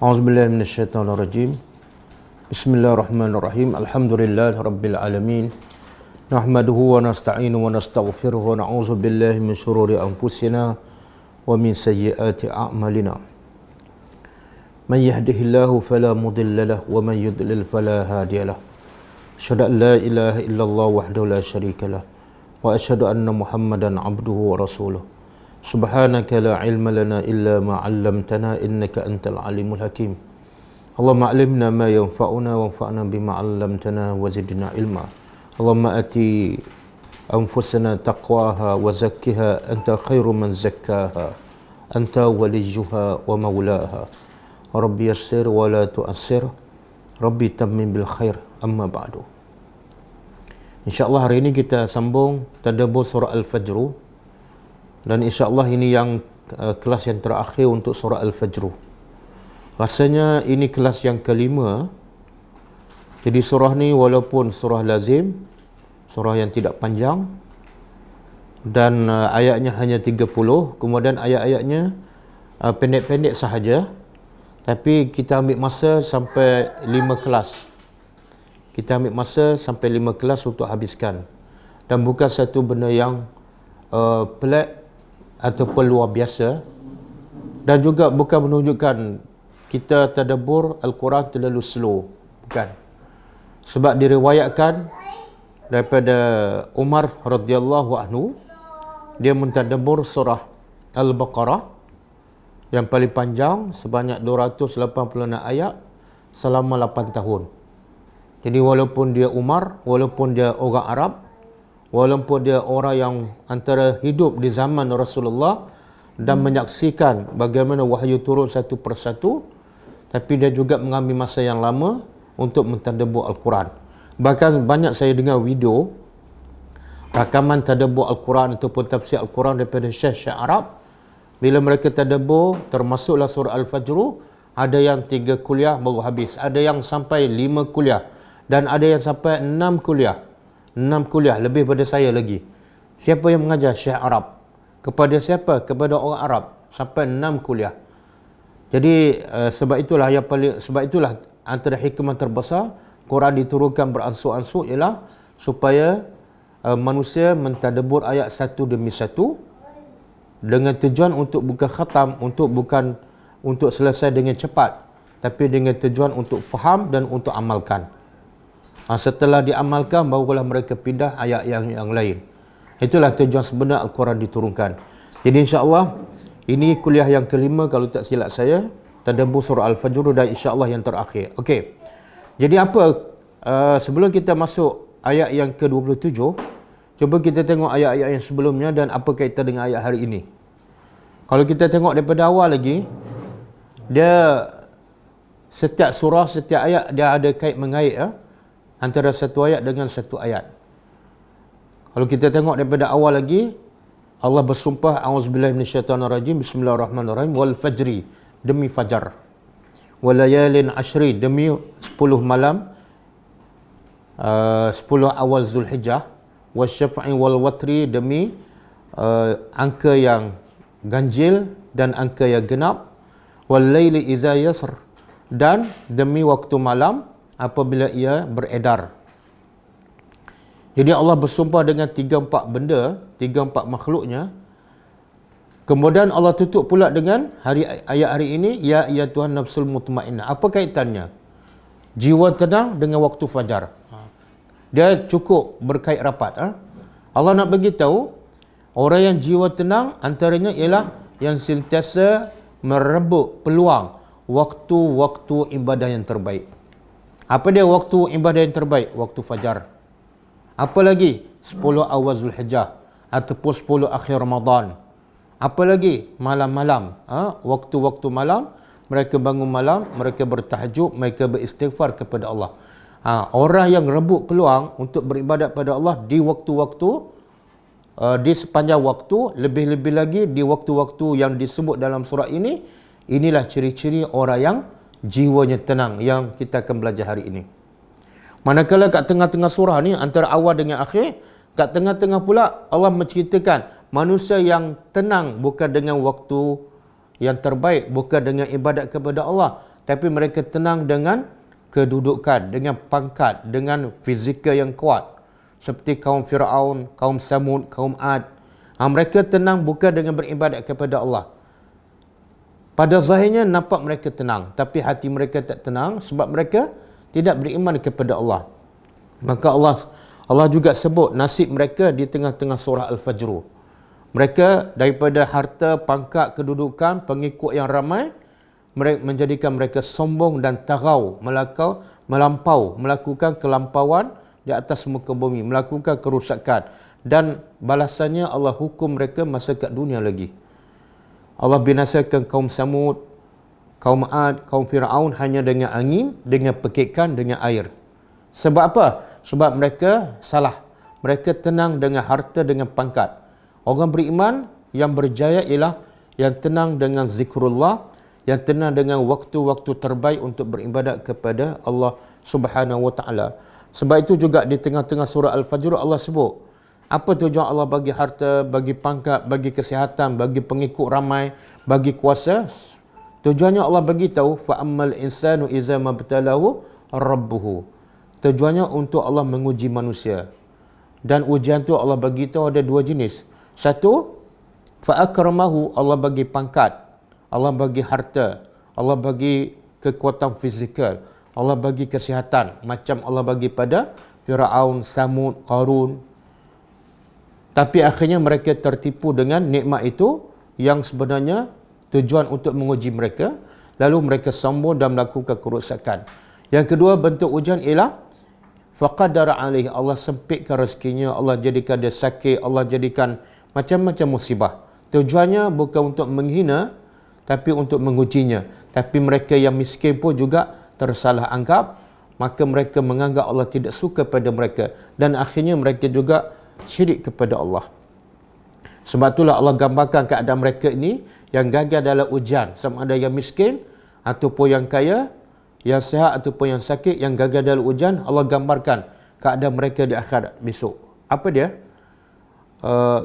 A'udzubillahi minasyaitonirrajim. Bismillahirrahmanirrahim. Alhamdulillahirabbil alamin. Nahmaduhu wa nasta'inu wa nastaghfiruhu wa na'udzu billahi min shururi anfusina wa min sayyiati a'malina. Man yahdihillahu fala mudilla lahu wa man yudlil fala hadiya lahu. Asyhadu an la ilaha illallah wahdahu la syarika lahu wa asyhadu anna Muhammadan abduhu wa rasuluh. Subhanaka la ilma lana illa ma 'allamtana innaka antal alimul hakim. Allahumma 'allimna ma yanfa'una wanfa'na bima 'allamtana wa zidna ilma. Allahumma ati anfusana taqwaha wa zakkiha anta khairu man zakkaha anta waliyuha wa maulaha. Rabbi yassir wa la tu'assir. Rabbi tammim bil khair. Amma ba'du. InsyaAllah hari ini kita sambung tadabbur surah Al-Fajr. Dan insyaAllah ini yang kelas yang terakhir untuk surah Al-Fajr. Rasanya ini kelas yang kelima. Jadi surah ni walaupun surah lazim, surah yang tidak panjang, dan ayatnya hanya 30, kemudian ayat-ayatnya pendek-pendek sahaja, tapi kita ambil masa sampai 5 kelas. Kita ambil masa sampai 5 kelas untuk habiskan. Dan bukan satu benda yang pelik ataupun luar biasa, dan juga bukan menunjukkan kita tadabbur Al-Quran terlalu slow, bukan. Sebab diriwayatkan daripada Umar radhiyallahu anhu, dia mentadabbur surah Al-Baqarah yang paling panjang sebanyak 286 ayat selama 8 tahun. Jadi walaupun dia Umar, walaupun dia orang Arab, walaupun dia orang yang antara hidup di zaman Rasulullah dan menyaksikan bagaimana wahyu turun satu persatu, tapi dia juga mengambil masa yang lama untuk mentadabbur Al-Quran. Bahkan banyak saya dengar video rakaman tadabbur Al-Quran ataupun tafsir Al-Quran daripada syekh-syekh Arab. Bila mereka tadabbur, termasuklah surah Al-Fajr, ada yang 3 kuliah baru habis, ada yang sampai 5 kuliah, dan ada yang sampai 6 kuliah. 6 kuliah, lebih pada saya lagi. Siapa yang mengajar? Syekh Arab. Kepada siapa? Kepada orang Arab. Sampai 6 kuliah. Jadi sebab itulah antara hikmah terbesar Quran diturunkan beransur-ansur ialah supaya manusia mentadabbur ayat satu demi satu dengan tujuan untuk bukan khatam, bukan untuk selesai dengan cepat, tapi dengan tujuan untuk faham dan untuk amalkan. Setelah diamalkan, barulah mereka pindah ayat yang lain. Itulah tujuan sebenar Al-Quran diturunkan. Jadi insyaAllah, ini kuliah yang kelima kalau tak silap saya, tadabbur surah Al-Fajr, dan insyaAllah yang terakhir. Okey. Jadi apa, sebelum kita masuk ayat yang ke-27, cuba kita tengok ayat-ayat yang sebelumnya dan apa kaitan dengan ayat hari ini. Kalau kita tengok daripada awal lagi, dia setiap surah, setiap ayat dia ada kait mengait antara satu ayat dengan satu ayat. Kalau kita tengok daripada awal lagi, Allah bersumpah, a'udzubillahi minasyaitonirrajim, bismillahirrahmanirrahim, wal fajri, demi fajar, walayalin ashri, demi 10 malam, 10 awal Zulhijjah, wasyaf'i wal watri, demi angka yang ganjil dan angka yang genap, wal laili iza yasr, dan demi waktu malam apabila ia beredar. Jadi Allah bersumpah dengan 3-4 benda, 3-4 makhluknya. Kemudian Allah tutup pula dengan ayat hari ini, ya Tuhan nafsul mutmainnah. Apa kaitannya? Jiwa tenang dengan waktu fajar. Dia cukup berkait rapat. Allah nak bagi tahu, orang yang jiwa tenang antaranya ialah yang sentiasa merebut peluang waktu-waktu ibadah yang terbaik. Apa dia waktu ibadah yang terbaik? Waktu fajar. Apa lagi? 10 awal Zulhijjah ataupun 10 akhir Ramadan. Apa lagi? Malam-malam. Waktu-waktu malam, mereka bangun malam, mereka bertahajud, mereka beristighfar kepada Allah. Orang yang rebut peluang untuk beribadat pada Allah di waktu-waktu, di sepanjang waktu, lebih-lebih lagi di waktu-waktu yang disebut dalam surah ini, inilah ciri-ciri orang yang jiwanya tenang yang kita akan belajar hari ini. Manakala kat tengah-tengah surah ni, antara awal dengan akhir, kat tengah-tengah pula Allah menceritakan manusia yang tenang bukan dengan waktu yang terbaik bukan dengan ibadat kepada Allah, tapi mereka tenang dengan kedudukan, dengan pangkat, dengan fizikal yang kuat. Seperti kaum Fir'aun, kaum Samud, kaum Ad. Mereka tenang bukan dengan beribadat kepada Allah. Pada zahirnya nampak mereka tenang, tapi hati mereka tak tenang sebab mereka tidak beriman kepada Allah. Maka Allah juga sebut nasib mereka di tengah-tengah surah Al-Fajr. Mereka daripada harta, pangkat, kedudukan, pengikut yang ramai, mereka menjadikan mereka sombong dan tagau, melampau, melakukan kelampauan di atas muka bumi, melakukan kerusakan, dan balasannya Allah hukum mereka masa kat dunia lagi. Allah binasakan kaum Samud, kaum Ad, kaum Fir'aun hanya dengan angin, dengan pekikan, dengan air. Sebab apa? Sebab mereka salah. Mereka tenang dengan harta, dengan pangkat. Orang beriman yang berjaya ialah yang tenang dengan zikrullah, yang tenang dengan waktu-waktu terbaik untuk beribadat kepada Allah Subhanahu wa taala. Sebab itu juga di tengah-tengah surah Al-Fajr Allah sebut, apa tujuan Allah bagi harta, bagi pangkat, bagi kesihatan, bagi pengikut ramai, bagi kuasa? Tujuannya Allah bagi tahu, fa ammal insanu iza mabtalahu rabbuhu. Tujuannya untuk Allah menguji manusia. Dan ujian tu Allah bagi tahu ada dua jenis. Satu, fa akramahu, Allah bagi pangkat, Allah bagi harta, Allah bagi kekuatan fizikal, Allah bagi kesihatan, macam Allah bagi pada Fir'aun, Samud, Qarun. Tapi akhirnya mereka tertipu dengan nikmat itu yang sebenarnya tujuan untuk menguji mereka, lalu mereka sombong dan melakukan kerosakan. Yang kedua bentuk ujian ialah faqadara alaihi, Allah sempitkan rezekinya, Allah jadikan dia sakit, Allah jadikan macam-macam musibah. Tujuannya bukan untuk menghina, tapi untuk mengujinya. Tapi mereka yang miskin pun juga tersalah anggap, maka mereka menganggap Allah tidak suka pada mereka, dan akhirnya mereka juga syirik kepada Allah. Sebab itulah Allah gambarkan keadaan mereka ini yang gagal dalam ujian, sama ada yang miskin ataupun yang kaya, yang sihat ataupun yang sakit, yang gagal dalam ujian, Allah gambarkan keadaan mereka di akhirat besok. Apa dia?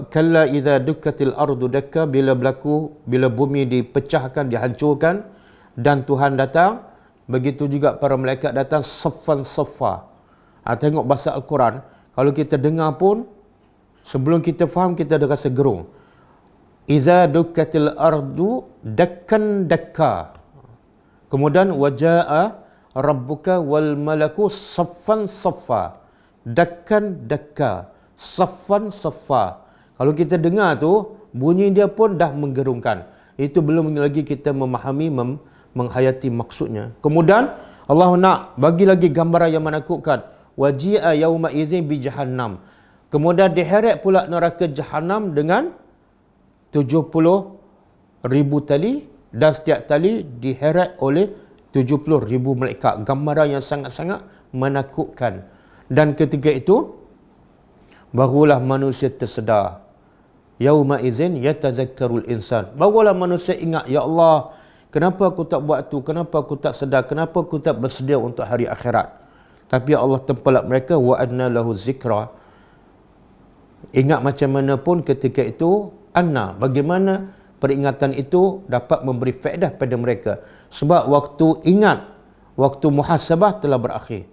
Kalla idza dukkatil ardu dakka, bila bumi dipecahkan, dihancurkan, dan Tuhan datang, begitu juga para malaikat datang saffan saffa. Tengok bahasa Al-Quran, kalau kita dengar pun sebelum kita faham, kita ada rasa gerung. Iza dukkatil ardu dakkan dakka. Kemudian wajaa rabbuka wal malaku saffan saffa. Dakkan dakka, saffan saffa. Kalau kita dengar tu, bunyi dia pun dah menggerungkan. Itu belum lagi kita memahami, menghayati maksudnya. Kemudian Allah nak bagi lagi gambaran yang menakutkan. Waji'a yauma idzin bi jahannam. Kemudian diheret pula neraka Jahannam dengan 70,000 tali, dan setiap tali diheret oleh 70,000 malaikat. Gambaran yang sangat-sangat menakutkan. Dan ketika itu barulah manusia tersedar. Yauma idzin yatazakkarul insan. Barulah manusia ingat, ya Allah, kenapa aku tak buat tu? Kenapa aku tak sedar? Kenapa aku tak bersedia untuk hari akhirat? Tapi Allah tempelak mereka, wa anna lahu zikra. Ingat macam mana pun ketika itu, anna, bagaimana peringatan itu dapat memberi faedah pada mereka. Sebab waktu ingat, waktu muhasabah telah berakhir.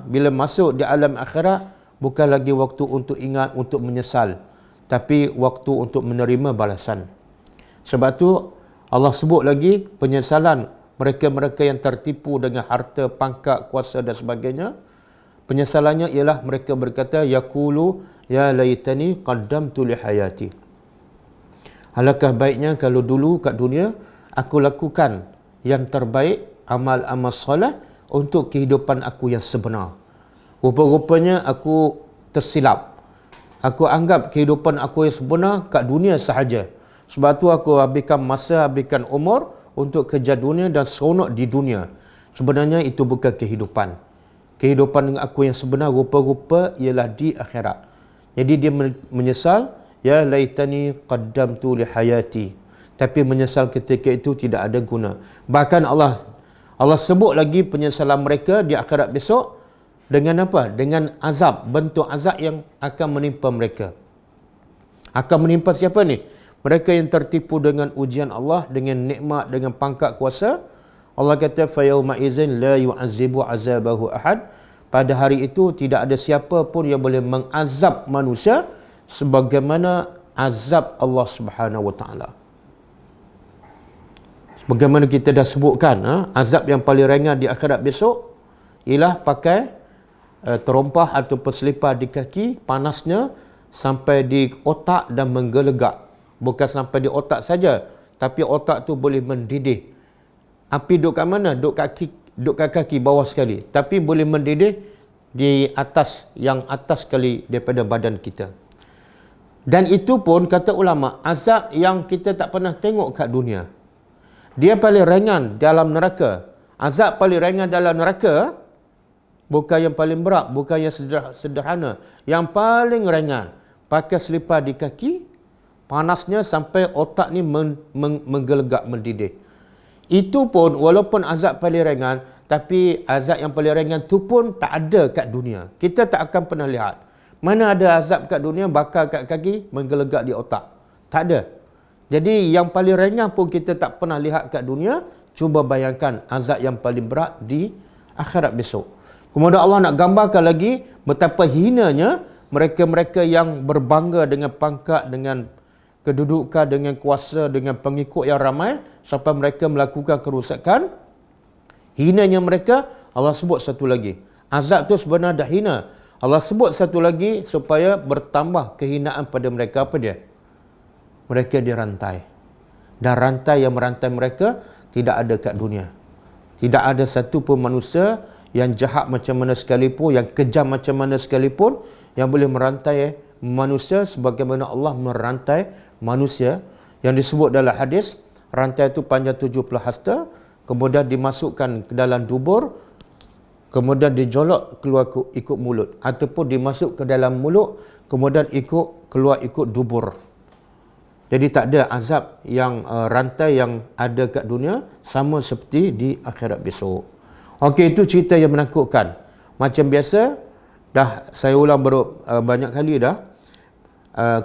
Bila masuk di alam akhirat, bukan lagi waktu untuk ingat, untuk menyesal, tapi waktu untuk menerima balasan. Sebab tu Allah sebut lagi penyesalan mereka-mereka yang tertipu dengan harta, pangkat, kuasa dan sebagainya. Penyesalannya ialah mereka berkata, yaqulu ya laitani qaddamtu li hayati. Alangkah baiknya kalau dulu kat dunia aku lakukan yang terbaik, amal-amal soleh untuk kehidupan aku yang sebenar. Rupa-rupanya aku tersilap. Aku anggap kehidupan aku yang sebenar kat dunia sahaja. Sebab tu aku habiskan masa, habiskan umur untuk kerja dunia dan seronok di dunia. Sebenarnya itu bukan kehidupan. Kehidupan aku yang sebenar rupa-rupa ialah di akhirat. Jadi dia menyesal, ya laitani qaddamtu li hayati. Tapi menyesal ketika itu tidak ada guna. Bahkan Allah sebut lagi penyesalan mereka di akhirat besok dengan apa? Dengan azab, bentuk azab yang akan menimpa mereka. Akan menimpa siapa ni? Mereka yang tertipu dengan ujian Allah, dengan nikmat, dengan pangkat kuasa. Allah kata, فَيَوْمَ إِذٍ لَا يُعَذِّبُ عَذَابَهُ أَحَدٍ. Pada hari itu tidak ada siapa pun yang boleh mengazab manusia sebagaimana azab Allah Subhanahu Wa Taala. Bagaimana kita dah sebutkan, azab yang paling ringan di akhirat besok ialah pakai terompah atau selipar di kaki, panasnya sampai di otak dan menggelegak. Bukan sampai di otak saja, tapi otak tu boleh mendidih. Api duduk kat mana? Duduk kat kaki bawah sekali, tapi boleh mendidih di atas, yang atas sekali daripada badan kita. Dan itu pun kata ulama, azab yang kita tak pernah tengok kat dunia. Dia paling ringan dalam neraka. Azab paling ringan dalam neraka bukan yang paling berat, bukan yang sederhana. Yang paling ringan, pakai selipar di kaki, panasnya sampai otak ni menggelegak, mendidih. Itu pun walaupun azab paling ringan, tapi azab yang paling ringan tu pun tak ada kat dunia. Kita tak akan pernah lihat. Mana ada azab kat dunia bakar kat kaki, menggelegak di otak. Tak ada. Jadi yang paling ringan pun kita tak pernah lihat kat dunia. Cuba bayangkan azab yang paling berat di akhirat besok. Kemudian Allah nak gambarkan lagi betapa hinanya mereka-mereka yang berbangga dengan pangkat, dengan kedudukan, dengan kuasa, dengan pengikut yang ramai, sampai mereka melakukan kerusakan. Hinanya mereka, Allah sebut satu lagi. Azab tu sebenarnya dah hina. Allah sebut satu lagi supaya bertambah kehinaan pada mereka. Apa dia? Mereka dirantai. Dan rantai yang merantai mereka tidak ada kat dunia. Tidak ada satu pun manusia yang jahat macam mana sekalipun, yang kejam macam mana sekalipun, yang boleh merantai manusia sebagaimana Allah merantai manusia. Yang disebut dalam hadis, rantai itu panjang 70 hasta, kemudian dimasukkan ke dalam dubur, kemudian dijolok keluar ikut mulut, ataupun dimasuk ke dalam mulut, kemudian keluar ikut dubur. Jadi tak ada azab yang rantai yang ada kat dunia sama seperti di akhirat besok. Okey, itu cerita yang menakutkan. Macam biasa, dah saya ulang banyak kali dah.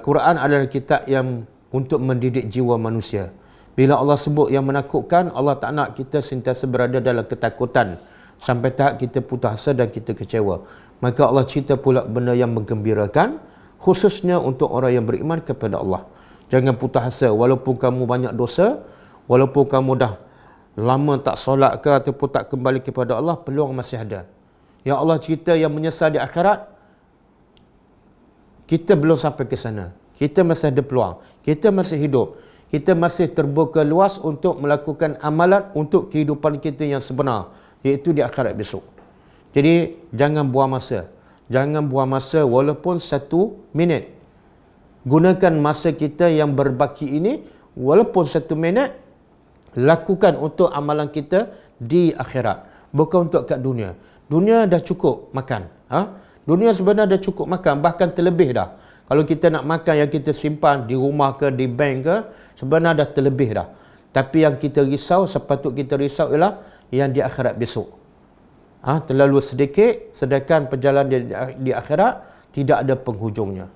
Quran adalah kitab yang untuk mendidik jiwa manusia. Bila Allah sebut yang menakutkan, Allah tak nak kita sentiasa berada dalam ketakutan sampai tahap kita putus asa dan kita kecewa. Maka Allah cerita pula benda yang menggembirakan, khususnya untuk orang yang beriman kepada Allah. Jangan putus asa walaupun kamu banyak dosa, walaupun kamu dah lama tak solat ke ataupun tak kembali kepada Allah, peluang masih ada. Yang Allah cerita yang menyesal di akhirat, kita belum sampai ke sana. Kita masih ada peluang. Kita masih hidup. Kita masih terbuka luas untuk melakukan amalan untuk kehidupan kita yang sebenar, iaitu di akhirat besok. Jadi jangan buang masa. Jangan buang masa walaupun 1 minit. Gunakan masa kita yang berbaki ini, walaupun 1 minit, lakukan untuk amalan kita di akhirat. Bukan untuk kat dunia. Dunia dah cukup makan. Dunia sebenarnya dah cukup makan, bahkan terlebih dah. Kalau kita nak makan yang kita simpan di rumah ke, di bank ke, sebenarnya dah terlebih dah. Tapi yang kita risau, sepatut kita risau ialah yang di akhirat besok. Terlalu sedikit, sedangkan perjalanan di akhirat tidak ada penghujungnya.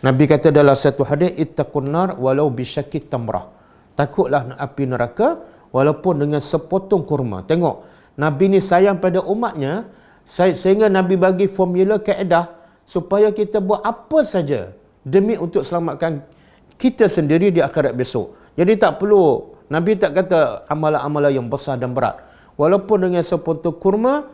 Nabi kata dalam satu hadis, ittaqun nar walau bisyakki tamrah. Takutlah api neraka walaupun dengan sepotong kurma. Tengok, Nabi ni sayang pada umatnya, sehingga Nabi bagi formula kaedah supaya kita buat apa saja demi untuk selamatkan kita sendiri di akhirat besok. Jadi tak perlu, Nabi tak kata amalan-amalan yang besar dan berat. Walaupun dengan sepotong kurma,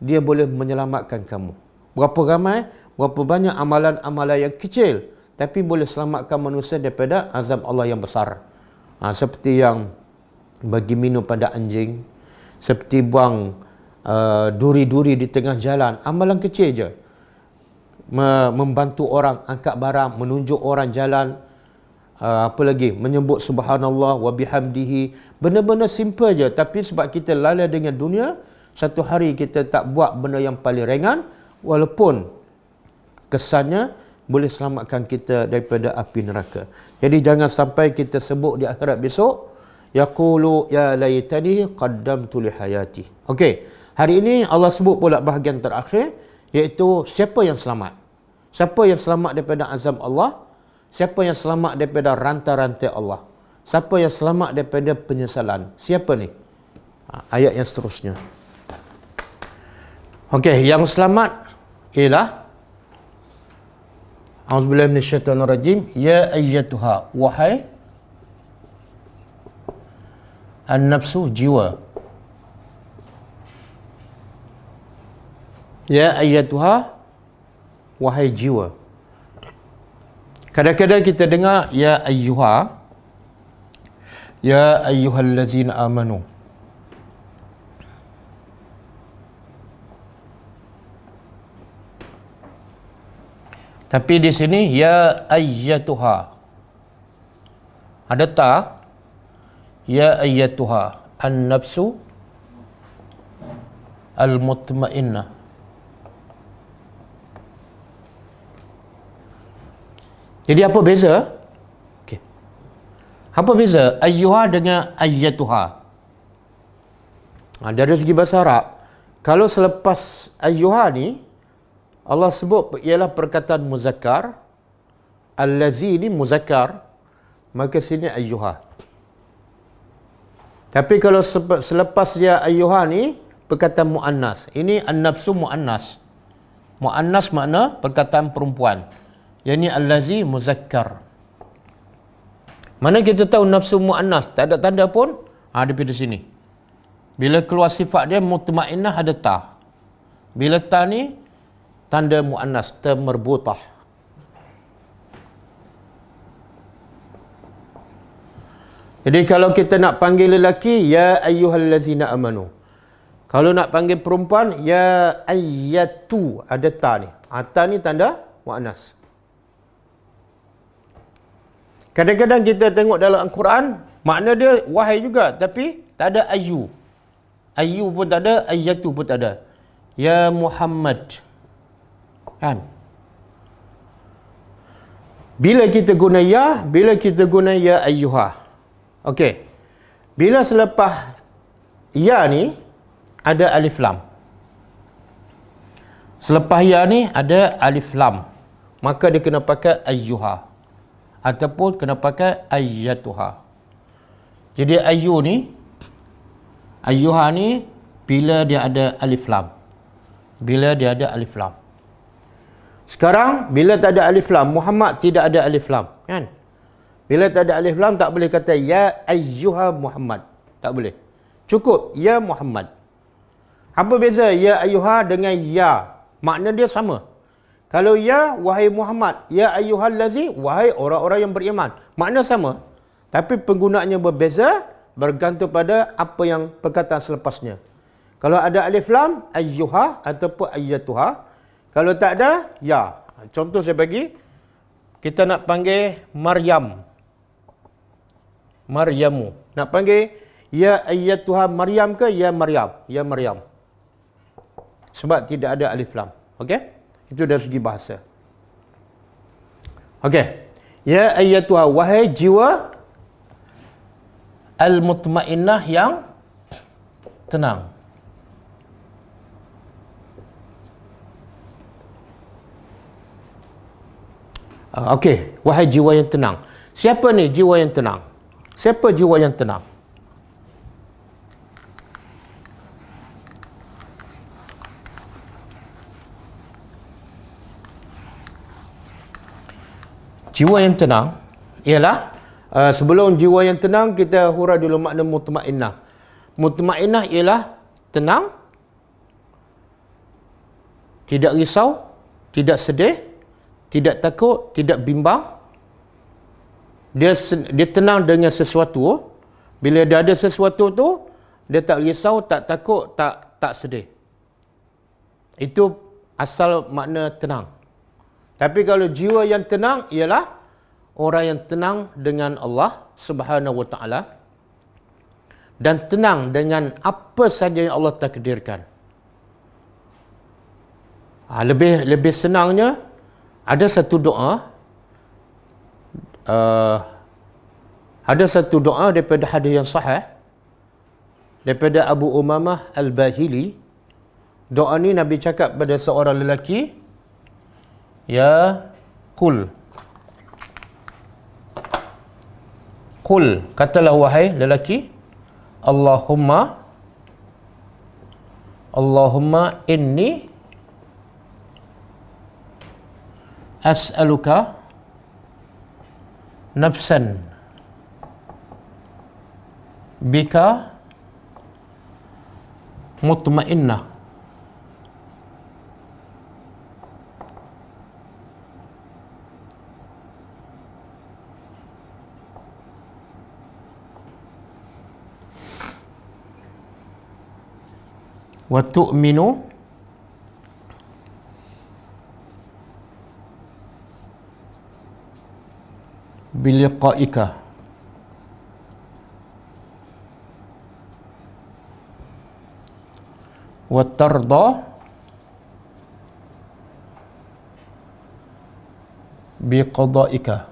dia boleh menyelamatkan kamu. Berapa ramai, berapa banyak amalan-amalan yang kecil, tapi boleh selamatkan manusia daripada azab Allah yang besar. Seperti yang bagi minum pada anjing, seperti buang duri-duri di tengah jalan, amalan kecil je. Membantu orang angkat barang, menunjuk orang jalan, apa lagi, menyebut subhanallah wa bihamdihi, benda-benda simple je. Tapi sebab kita lalai dengan dunia, satu hari kita tak buat benda yang paling ringan, walaupun kesannya boleh selamatkan kita daripada api neraka. Jadi jangan sampai kita sebut di akhirat besok, yaqulu ya laitani qaddamtu li hayati. Okey, hari ini Allah sebut pula bahagian terakhir, iaitu siapa yang selamat. Siapa yang selamat daripada azab Allah? Siapa yang selamat daripada rantai-rantai Allah? Siapa yang selamat daripada penyesalan? Siapa ni? Ayat yang seterusnya. Okey, yang selamat ialah A'udzubillahi minasyaitonirrajim. Ya ayyatuha, wahai an-nafsu, jiwa. Ya ayyatuha, wahai jiwa. Kadang-kadang kita dengar ya ayyuha, ya ayyuhallazina amanu. Tapi di sini ya ayyatuha. Ada ta? Ya ayyatuha an-nafsu al-mutmainnah. Jadi apa beza? Okey. Apa beza ayyuha dengan ayyatuha? Dari segi bahasa Arab, kalau selepas ayyuha ni Allah sebut ialah perkataan muzakkar, allazi ni muzakkar, maka sini ayyuha. Tapi kalau selepas dia ayyuha ni perkataan muannas. Ini an-nafsu muannas. Muannas makna perkataan perempuan. Yang ni allazi muzakkar. Mana kita tahu nafsu muannas? Tak ada tanda pun. Daripada sini. Bila keluar sifat dia mutmainnah ada ta. Bila ta ni tanda muannas, ta marbutah. Jadi kalau kita nak panggil lelaki, ya ayyuhallazina amanu. Kalau nak panggil perempuan, ya ayyatu, ada ta ni. Ta ni tanda muannas. Kadang-kadang kita tengok dalam Al-Quran, makna dia wahai juga, tapi tak ada ayyu. Ayyu pun tak ada, ayyatu pun tak ada. Ya Muhammad. Kan? Bila kita guna ya, bila kita guna ya ayyuha. Okey. Bila selepas ya ni ada alif lam. Selepas ya ni ada alif lam, maka dia kena pakai ayyuha ataupun kena pakai ayyatuha. Jadi ayyu ni, ayyuha ni bila dia ada alif lam. Bila dia ada alif lam. Sekarang bila tak ada alif lam, Muhammad tidak ada alif lam, kan? Bila tak ada alif lam tak boleh kata ya ayyuha Muhammad. Tak boleh. Cukup ya Muhammad. Apa beza ya ayyuha dengan ya? Makna dia sama. Kalau ya wahai Muhammad, ya ayyuhallazi, wahai orang-orang yang beriman. Makna sama. Tapi penggunaannya berbeza bergantung pada apa yang perkataan selepasnya. Kalau ada alif lam, ayyuha ataupun ayyatuha. Kalau tak ada, ya. Contoh saya bagi, kita nak panggil Maryam. Maryamu. Nak panggil, ya ayyatuha Maryam ke ya Maryam? Ya Maryam. Sebab tidak ada alif lam. Okey? Itu dari segi bahasa. Okey. Ya ayyatuha, wahai jiwa al-mutmainnah yang tenang. Okey, wahai jiwa yang tenang. Siapa ni jiwa yang tenang? Siapa jiwa yang tenang? Jiwa yang tenang ialah sebelum jiwa yang tenang kita huraikan dulu makna mutmainnah. Mutmainnah ialah tenang, tidak risau, tidak sedih, tidak takut, tidak bimbang. Dia tenang dengan sesuatu. Bila dia ada sesuatu tu, dia tak risau, tak takut, tak sedih. Itu asal makna tenang. Tapi kalau jiwa yang tenang ialah orang yang tenang dengan Allah Subhanahu wa taala dan tenang dengan apa saja yang Allah takdirkan. Lebih senangnya ada satu doa daripada hadis yang sahih daripada Abu Umamah Al-Bahili. Doa ni Nabi cakap pada seorang lelaki, ya kul, Qul, katalah wahai lelaki, Allahumma inni as'aluka nafsan bika mutmainnah wa tu'minu biliqa'ika wa tarda biqada'ika.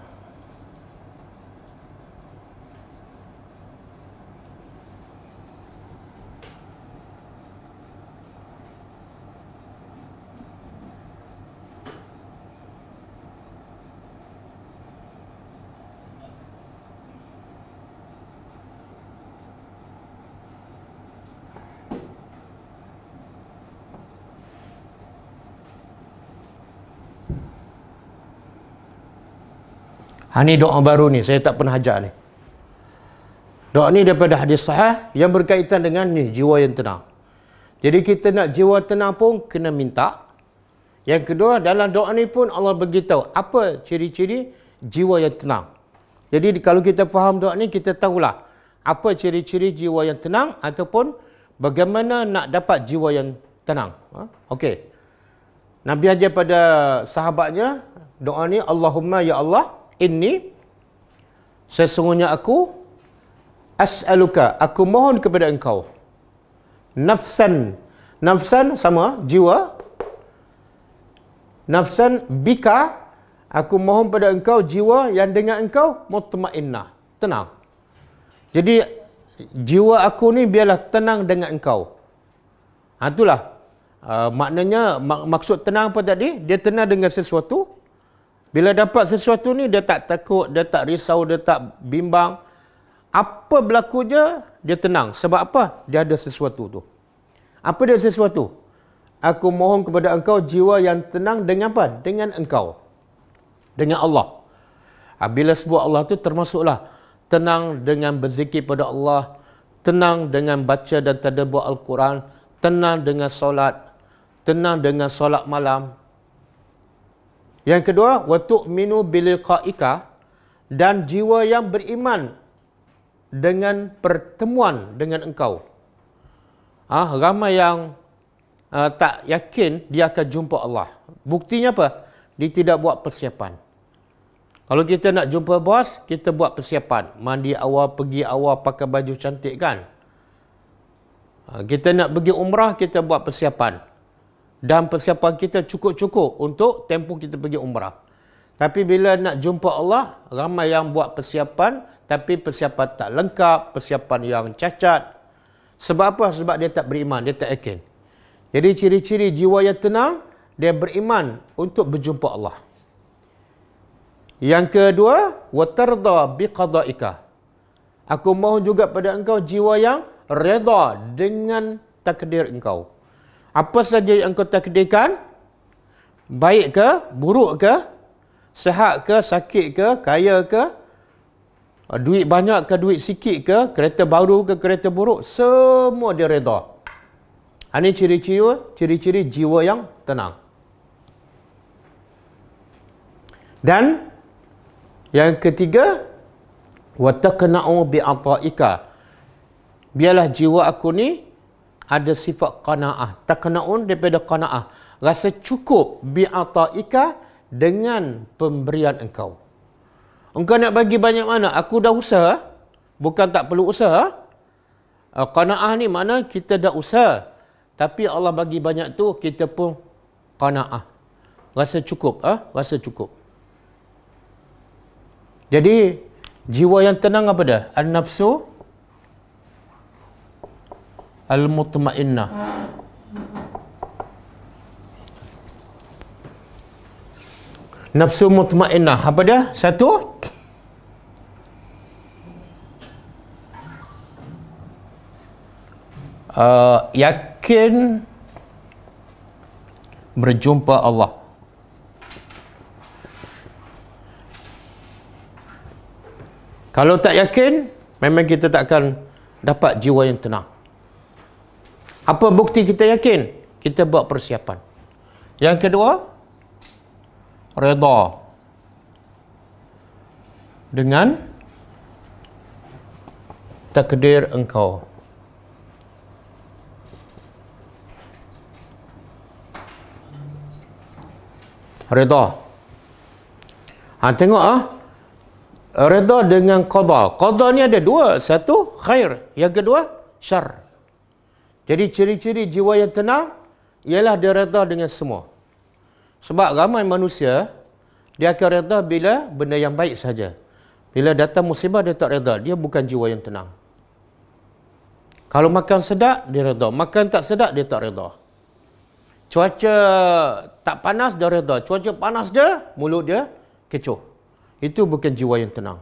Ini doa baru ni, saya tak pernah ajar ni. Doa ni daripada hadis sahih yang berkaitan dengan ni, jiwa yang tenang. Jadi kita nak jiwa tenang pun kena minta. Yang kedua, dalam doa ni pun Allah beritahu apa ciri-ciri jiwa yang tenang. Jadi kalau kita faham doa ni, kita tahulah apa ciri-ciri jiwa yang tenang ataupun bagaimana nak dapat jiwa yang tenang. Okey. Nabi ajar pada sahabatnya doa ni, Allahumma ya Allah, inni sesungguhnya aku as'aluka, aku mohon kepada engkau nafsan sama jiwa, nafsan bika, aku mohon pada engkau jiwa yang dengan engkau mutmainnah, tenang. Jadi jiwa aku ni biarlah tenang dengan engkau. Itulah maknanya, maksud tenang apa tadi? Dia tenang dengan sesuatu. Bila dapat sesuatu ni, dia tak takut, dia tak risau, dia tak bimbang. Apa berlaku je, dia tenang. Sebab apa? Dia ada sesuatu tu. Apa dia sesuatu? Aku mohon kepada engkau jiwa yang tenang dengan apa? Dengan engkau. Dengan Allah. Bila sebut Allah tu termasuklah tenang dengan berzikir pada Allah, tenang dengan baca dan tadabbur Al-Quran, tenang dengan solat, tenang dengan solat malam. Yang kedua, wa tu'minu biliqa'ika, dan jiwa yang beriman dengan pertemuan dengan engkau. Ramai yang tak yakin dia akan jumpa Allah. Buktinya apa? Dia tidak buat persiapan. Kalau kita nak jumpa bos, kita buat persiapan. Mandi awal, pergi awal, pakai baju cantik kan? Kita nak pergi umrah, kita buat persiapan. Dan persiapan kita cukup-cukup untuk tempoh kita pergi umrah. Tapi bila nak jumpa Allah, ramai yang buat persiapan, tapi persiapan tak lengkap, persiapan yang cacat. Sebab apa? Sebab dia tak beriman, dia tak yakin. Jadi ciri-ciri jiwa yang tenang, dia beriman untuk berjumpa Allah. Yang kedua, wa tarda biqada'ika. Aku mohon juga pada engkau jiwa yang redha dengan takdir engkau. Apa saja yang engkau takdirkan, baik ke, buruk ke, sihat ke, sakit ke, kaya ke, duit banyak ke, duit sikit ke, kereta baru ke, kereta buruk, semua dia redha. Ini ciri-ciri jiwa yang tenang. Dan yang ketiga, wa taqna'u bi'ata'ika. Biarlah jiwa aku ni ada sifat qanaah. Taqna'un daripada qanaah. Rasa cukup bi'ata'ika dengan pemberian engkau. Engkau nak bagi banyak mana? Aku dah usaha. Bukan tak perlu usaha. Qanaah ni mana kita dah usaha. Tapi Allah bagi banyak tu, kita pun qanaah. Rasa cukup. Rasa cukup. Jadi, jiwa yang tenang apa dah? An-nafsu al-mutmainnah. Nafsu mutmainnah. Apa dia? Satu, Yakin berjumpa Allah. Kalau tak yakin, memang kita tak akan dapat jiwa yang tenang. Apa bukti kita yakin? Kita buat persiapan. Yang kedua, redha dengan takdir engkau. Redha. Tengok redha dengan qada. Qada ni ada dua. Satu, khair. Yang kedua, syar. Jadi ciri-ciri jiwa yang tenang ialah dia redha dengan semua. Sebab ramai manusia, dia akan redha bila benda yang baik saja. Bila datang musibah, dia tak redha. Dia bukan jiwa yang tenang. Kalau makan sedap, dia redha. Makan tak sedap, dia tak redha. Cuaca tak panas, dia redha. Cuaca panas dia, mulut dia kecoh. Itu bukan jiwa yang tenang.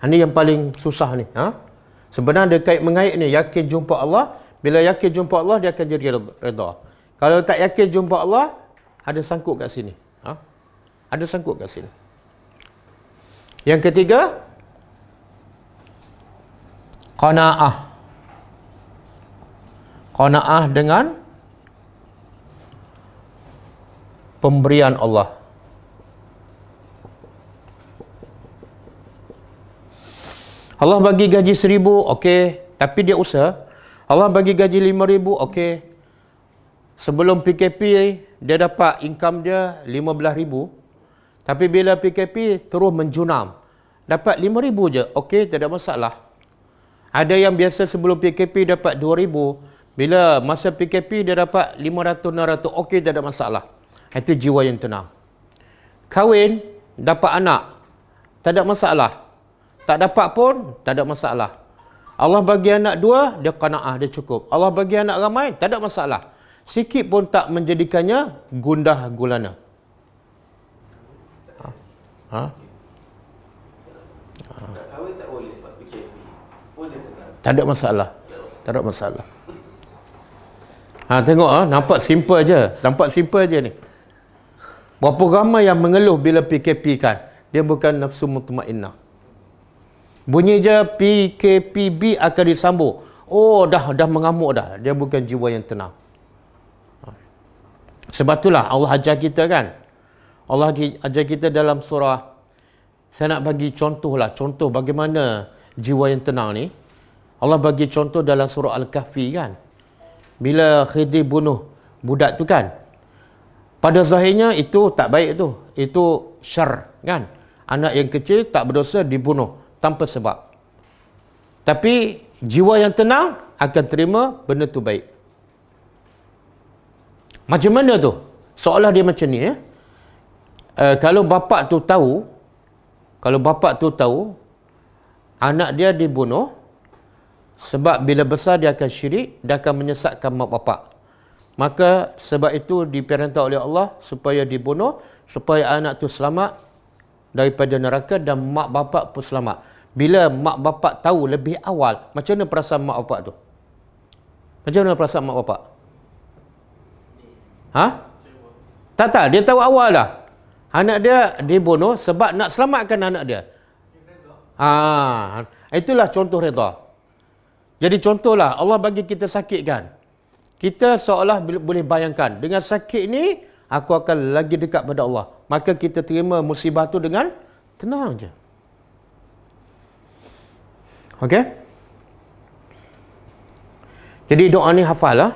Ini yang paling susah ni. Sebenarnya dia mengait ni, yakin jumpa Allah. Bila yakin jumpa Allah, dia akan jadi redha. Kalau tak yakin jumpa Allah, ada sangkut kat sini. Ada sangkut kat sini. Yang ketiga, qanaah. Qanaah dengan pemberian Allah. Allah bagi gaji 1,000, okey, tapi dia usaha. Allah bagi gaji 5,000, okey. Sebelum PKP, dia dapat income dia 15,000. Tapi bila PKP, terus menjunam. Dapat 5,000 je, okey, tak ada masalah. Ada yang biasa sebelum PKP dapat 2,000. Bila masa PKP, dia dapat 500, 600, okey, tak ada masalah. Itu jiwa yang tenang. Kahwin, dapat anak, tak ada masalah. Tak dapat pun, tak ada masalah. Allah bagi anak 2, dia qanaah, dia cukup. Allah bagi anak ramai, tak ada masalah. Sikit pun tak menjadikannya gundah gulana. Tak ada masalah. Tak ada masalah. Tengok, nampak simple aja. Nampak simple aja ni. Berapa ramai yang mengeluh bila PKP kan? Dia bukan nafsu mutmainnah. Bunyi je PKPB akan disambung. Oh, dah mengamuk dah. Dia bukan jiwa yang tenang. Sebab itulah Allah ajar kita kan. Allah ajar kita dalam surah. Saya nak bagi contoh lah. Contoh bagaimana jiwa yang tenang ni. Allah bagi contoh dalam surah Al-Kahfi kan. Bila Khidir bunuh budak tu kan. Pada zahirnya itu tak baik tu. Itu syar kan. Anak yang kecil tak berdosa dibunuh tanpa sebab. Tapi jiwa yang tenang akan terima benda tu baik. Macam mana tu? Seolah dia macam ni kalau bapak tu tahu anak dia dibunuh sebab bila besar dia akan syirik, dia akan menyesatkan mak bapak. Maka sebab itu diperintah oleh Allah supaya dibunuh, supaya anak tu selamat daripada neraka dan mak bapak pun selamat. Bila mak bapak tahu lebih awal, macam mana perasaan mak bapak tu? Macam mana perasaan mak bapak? Tak, dia tahu awal dah. Anak dia dibunuh sebab nak selamatkan anak dia. Itulah contoh redha. Jadi contohlah, Allah bagi kita sakit kan. Kita seolah boleh bayangkan, dengan sakit ni, aku akan lagi dekat pada Allah. Maka kita terima musibah tu dengan tenang je. Okey? Jadi doa ni hafal lah.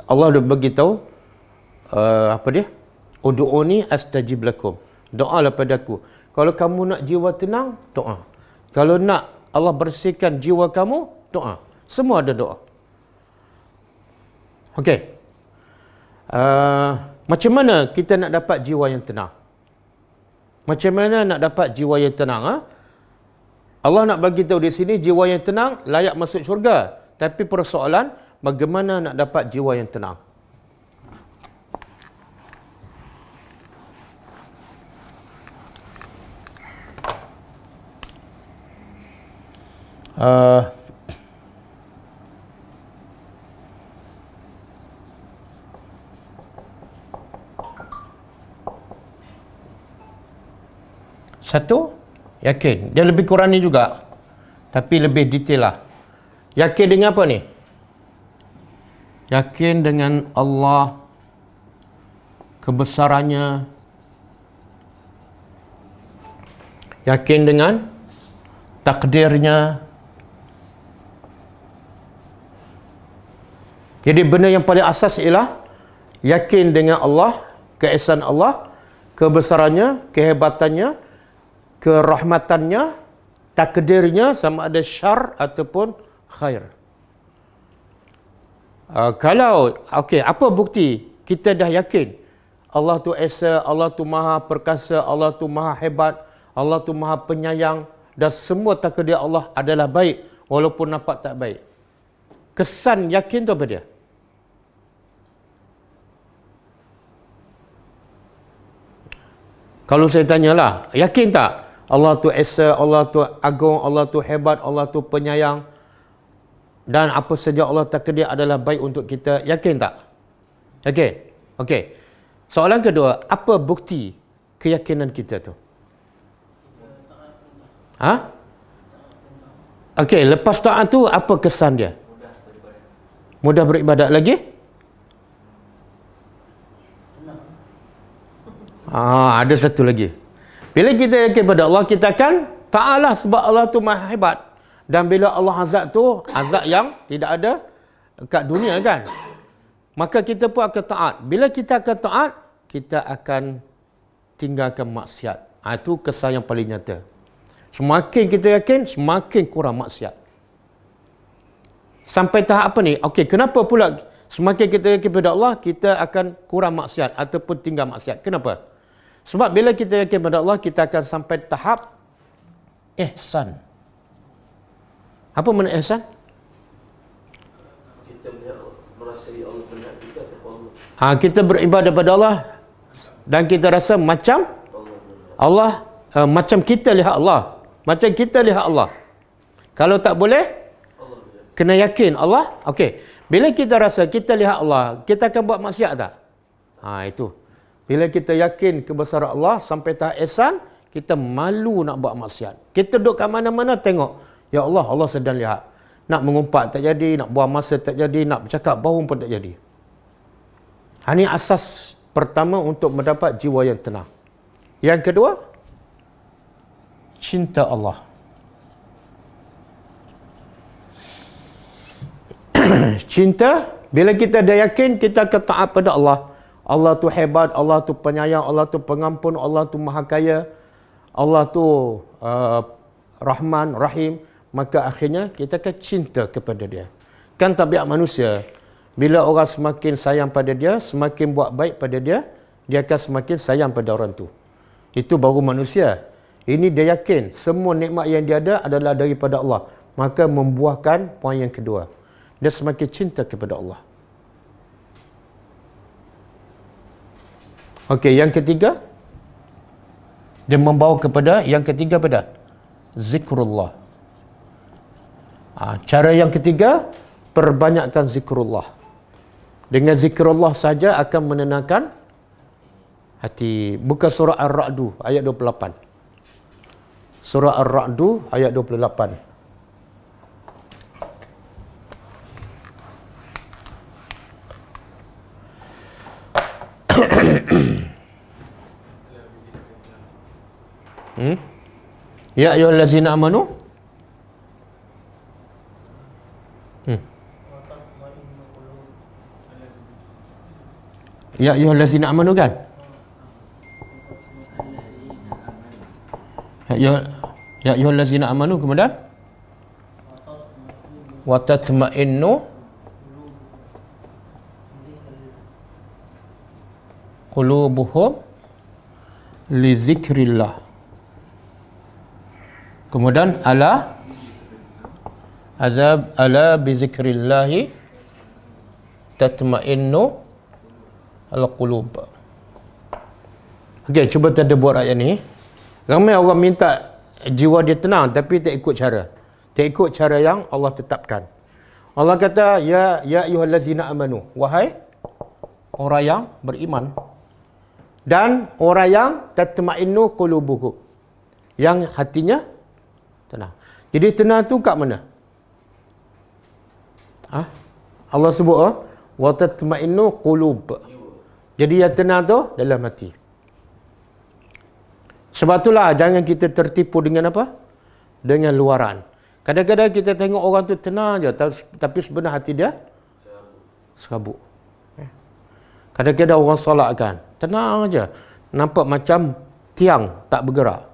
Allah dah beritahu apa dia? Ud'uni astajib lakum. Doalah padaku. Kalau kamu nak jiwa tenang, doa. Kalau nak Allah bersihkan jiwa kamu, doa. Semua ada doa. Okey. Macam mana kita nak dapat jiwa yang tenang? Macam mana nak dapat jiwa yang tenang? Allah nak bagi tahu di sini jiwa yang tenang layak masuk syurga. Tapi persoalan bagaimana nak dapat jiwa yang tenang? Satu, yakin. Dia lebih kurang ni juga, tapi lebih detail lah. Yakin dengan apa ni? Yakin dengan Allah, kebesarannya. Yakin dengan takdirnya. Jadi benda yang paling asas ialah yakin dengan Allah, keesaan Allah, kebesarannya, kehebatannya, kerahmatannya, takdirnya, sama ada syar ataupun khair. Apa bukti kita dah yakin Allah tu esa, Allah tu maha perkasa, Allah tu maha hebat, Allah tu maha penyayang, dan semua takdir Allah adalah baik walaupun nampak tak baik. Kesan yakin tu apa dia? Kalau saya tanyalah, yakin tak Allah tu esa, Allah tu agung, Allah tu hebat, Allah tu penyayang, dan apa saja Allah takdir adalah baik untuk kita, yakin tak? Yakin? Okey. Soalan kedua, apa bukti keyakinan kita tu? Okey, lepas taat tu apa kesan dia? Mudah beribadat lagi? Ada satu lagi. Bila kita yakin pada Allah, kita akan ta'ala sebab Allah tu maha hebat. Dan bila Allah azab tu, azab yang tidak ada kat dunia kan. Maka kita pun akan taat. Bila kita akan taat, kita akan tinggalkan maksiat. Itu kesan yang paling nyata. Semakin kita yakin, semakin kurang maksiat. Sampai tahap apa ni? Okey, kenapa pula semakin kita yakin pada Allah, kita akan kurang maksiat ataupun tinggal maksiat? Kenapa? Sebab bila kita yakin pada Allah, kita akan sampai tahap ihsan. Apa makna ihsan? Kita merasai Allah benar kita atau Allah. Kita beribadah pada Allah dan kita rasa macam Allah, macam kita lihat Allah. Macam kita lihat Allah. Kalau tak boleh, kena yakin Allah. Okey. Bila kita rasa kita lihat Allah, kita akan buat maksiat tak? Itu. Bila kita yakin kebesaran Allah sampai tahap ihsan, kita malu nak buat maksiat. Kita duduk kat mana-mana tengok, ya Allah, Allah sedang lihat. Nak mengumpat tak jadi, nak buang masa tak jadi, nak bercakap bohong pun tak jadi. Ini asas pertama untuk mendapat jiwa yang tenang. Yang kedua, cinta Allah. Cinta, bila kita dah yakin, kita akan taat pada Allah. Allah tu hebat, Allah tu penyayang, Allah tu pengampun, Allah tu maha kaya, Allah tu Rahman, Rahim. Maka akhirnya kita akan cinta kepada dia. Kan tabiat manusia, bila orang semakin sayang pada dia, semakin buat baik pada dia, dia akan semakin sayang pada orang tu. Itu baru manusia. Ini dia yakin semua nikmat yang dia ada adalah daripada Allah. Maka membuahkan poin yang kedua. Dia semakin cinta kepada Allah. Okey, yang ketiga, dia membawa kepada yang ketiga pada zikrullah. Cara yang ketiga, perbanyakkan zikrullah. Dengan zikrullah saja akan menenangkan hati. Buka surah Ar-Ra'du ayat 28. Surah Ar-Ra'du ayat 28. Ya ayyuhallazina amanu. Ya ayyuhallazina amanu kan? Ya ayyuhallazina amanu, kemudian wa tatma'innu qulubuhum li zikrillah. Kemudian ala bi zikrillahi tatma'innu al-qulub. Okey, cuba tadabbur ayat ni. Ramai orang minta jiwa dia tenang tapi tak ikut cara. Tak ikut cara yang Allah tetapkan. Allah kata, ya ayyuhallazina amanu, wahai orang yang beriman, dan orang yang tatma'innu qulubuhum, yang hatinya tenang. Jadi tenang tu kat mana? Allah sebut wa tatma'innu qulub. Jadi yang tenang tu dalam hati. Sebab itulah jangan kita tertipu dengan apa? Dengan luaran. Kadang-kadang kita tengok orang tu tenang je, tapi sebenarnya hati dia serabut. Kadang-kadang orang solat kan, tenang je, nampak macam tiang tak bergerak.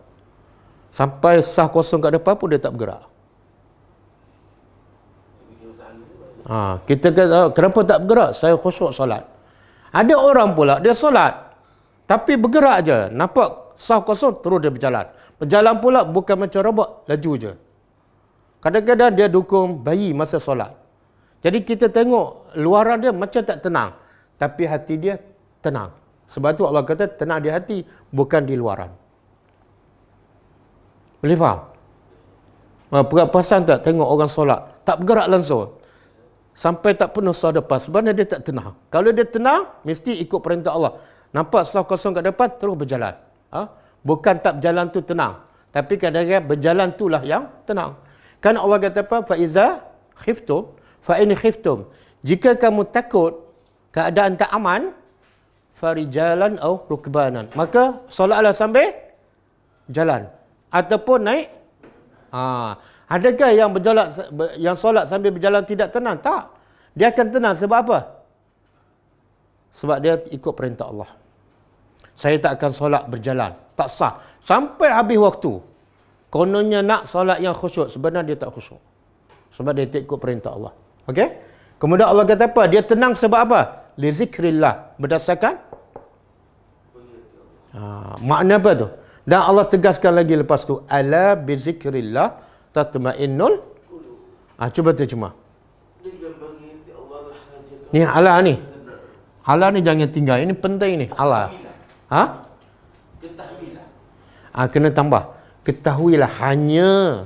Sampai sah kosong kat depan pun dia tak bergerak. Kita kata, kenapa tak bergerak? Saya khusyuk solat. Ada orang pula, dia solat, tapi bergerak je. Nampak sah kosong, terus dia berjalan. Berjalan pula bukan macam robot, laju je. Kadang-kadang dia dukung bayi masa solat. Jadi kita tengok luaran dia macam tak tenang, tapi hati dia tenang. Sebab tu Allah kata tenang di hati, bukan di luaran. Boleh faham? Perasan tak tengok orang solat, tak bergerak langsung. Sampai tak penuh sah depan. Sebenarnya dia tak tenang. Kalau dia tenang, mesti ikut perintah Allah. Nampak sah kosong kat depan, terus berjalan. Bukan tak berjalan tu tenang. Tapi kadang-kadang berjalan itulah yang tenang. Kan Allah kata apa? Fa'iza khiftum, fa'in khiftum. Jika kamu takut, keadaan tak aman, farijalan au rukbanan. Maka solatlah sambil jalan. Ataupun naik. Adakah yang solat sambil berjalan tidak tenang? Tak. Dia akan tenang sebab apa? Sebab dia ikut perintah Allah. Saya tak akan solat berjalan. Tak sah. Sampai habis waktu. Kononnya nak solat yang khusyuk. Sebenarnya dia tak khusyuk. Sebab dia tak ikut perintah Allah. Okey? Kemudian Allah kata apa? Dia tenang sebab apa? Li zikrillah. Berdasarkan? Makna apa tu? Dan Allah tegaskan lagi lepas tu. Ala bi zikrillah tatma'innul. Cuba terjemah. Ni ala ni. Ala ni jangan tinggal. Ini penting ni. Ala. Ketahuilah. Kena tambah. Ketahuilah hanya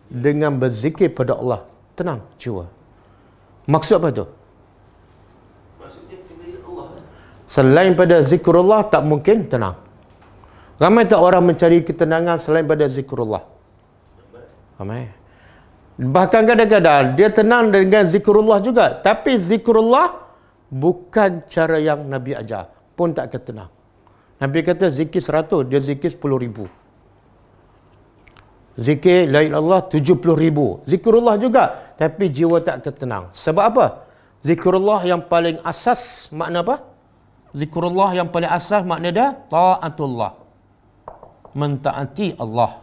dengan berzikir pada Allah. Tenang jiwa. Maksud apa tu? Maksudnya kepada Allah. Selain pada zikrullah tak mungkin tenang. Ramai tak orang mencari ketenangan selain pada zikrullah? Ramai. Bahkan kadang-kadang dia tenang dengan zikrullah juga. Tapi zikrullah bukan cara yang Nabi ajar. Pun tak akan tenang. Nabi kata zikir 100, dia zikir 10,000. Zikir la ilallah 70,000. Zikrullah juga. Tapi jiwa tak akan tenang. Sebab apa? Zikrullah yang paling asas makna apa? Zikrullah yang paling asas makna dia ta'atullah. Mentaati Allah.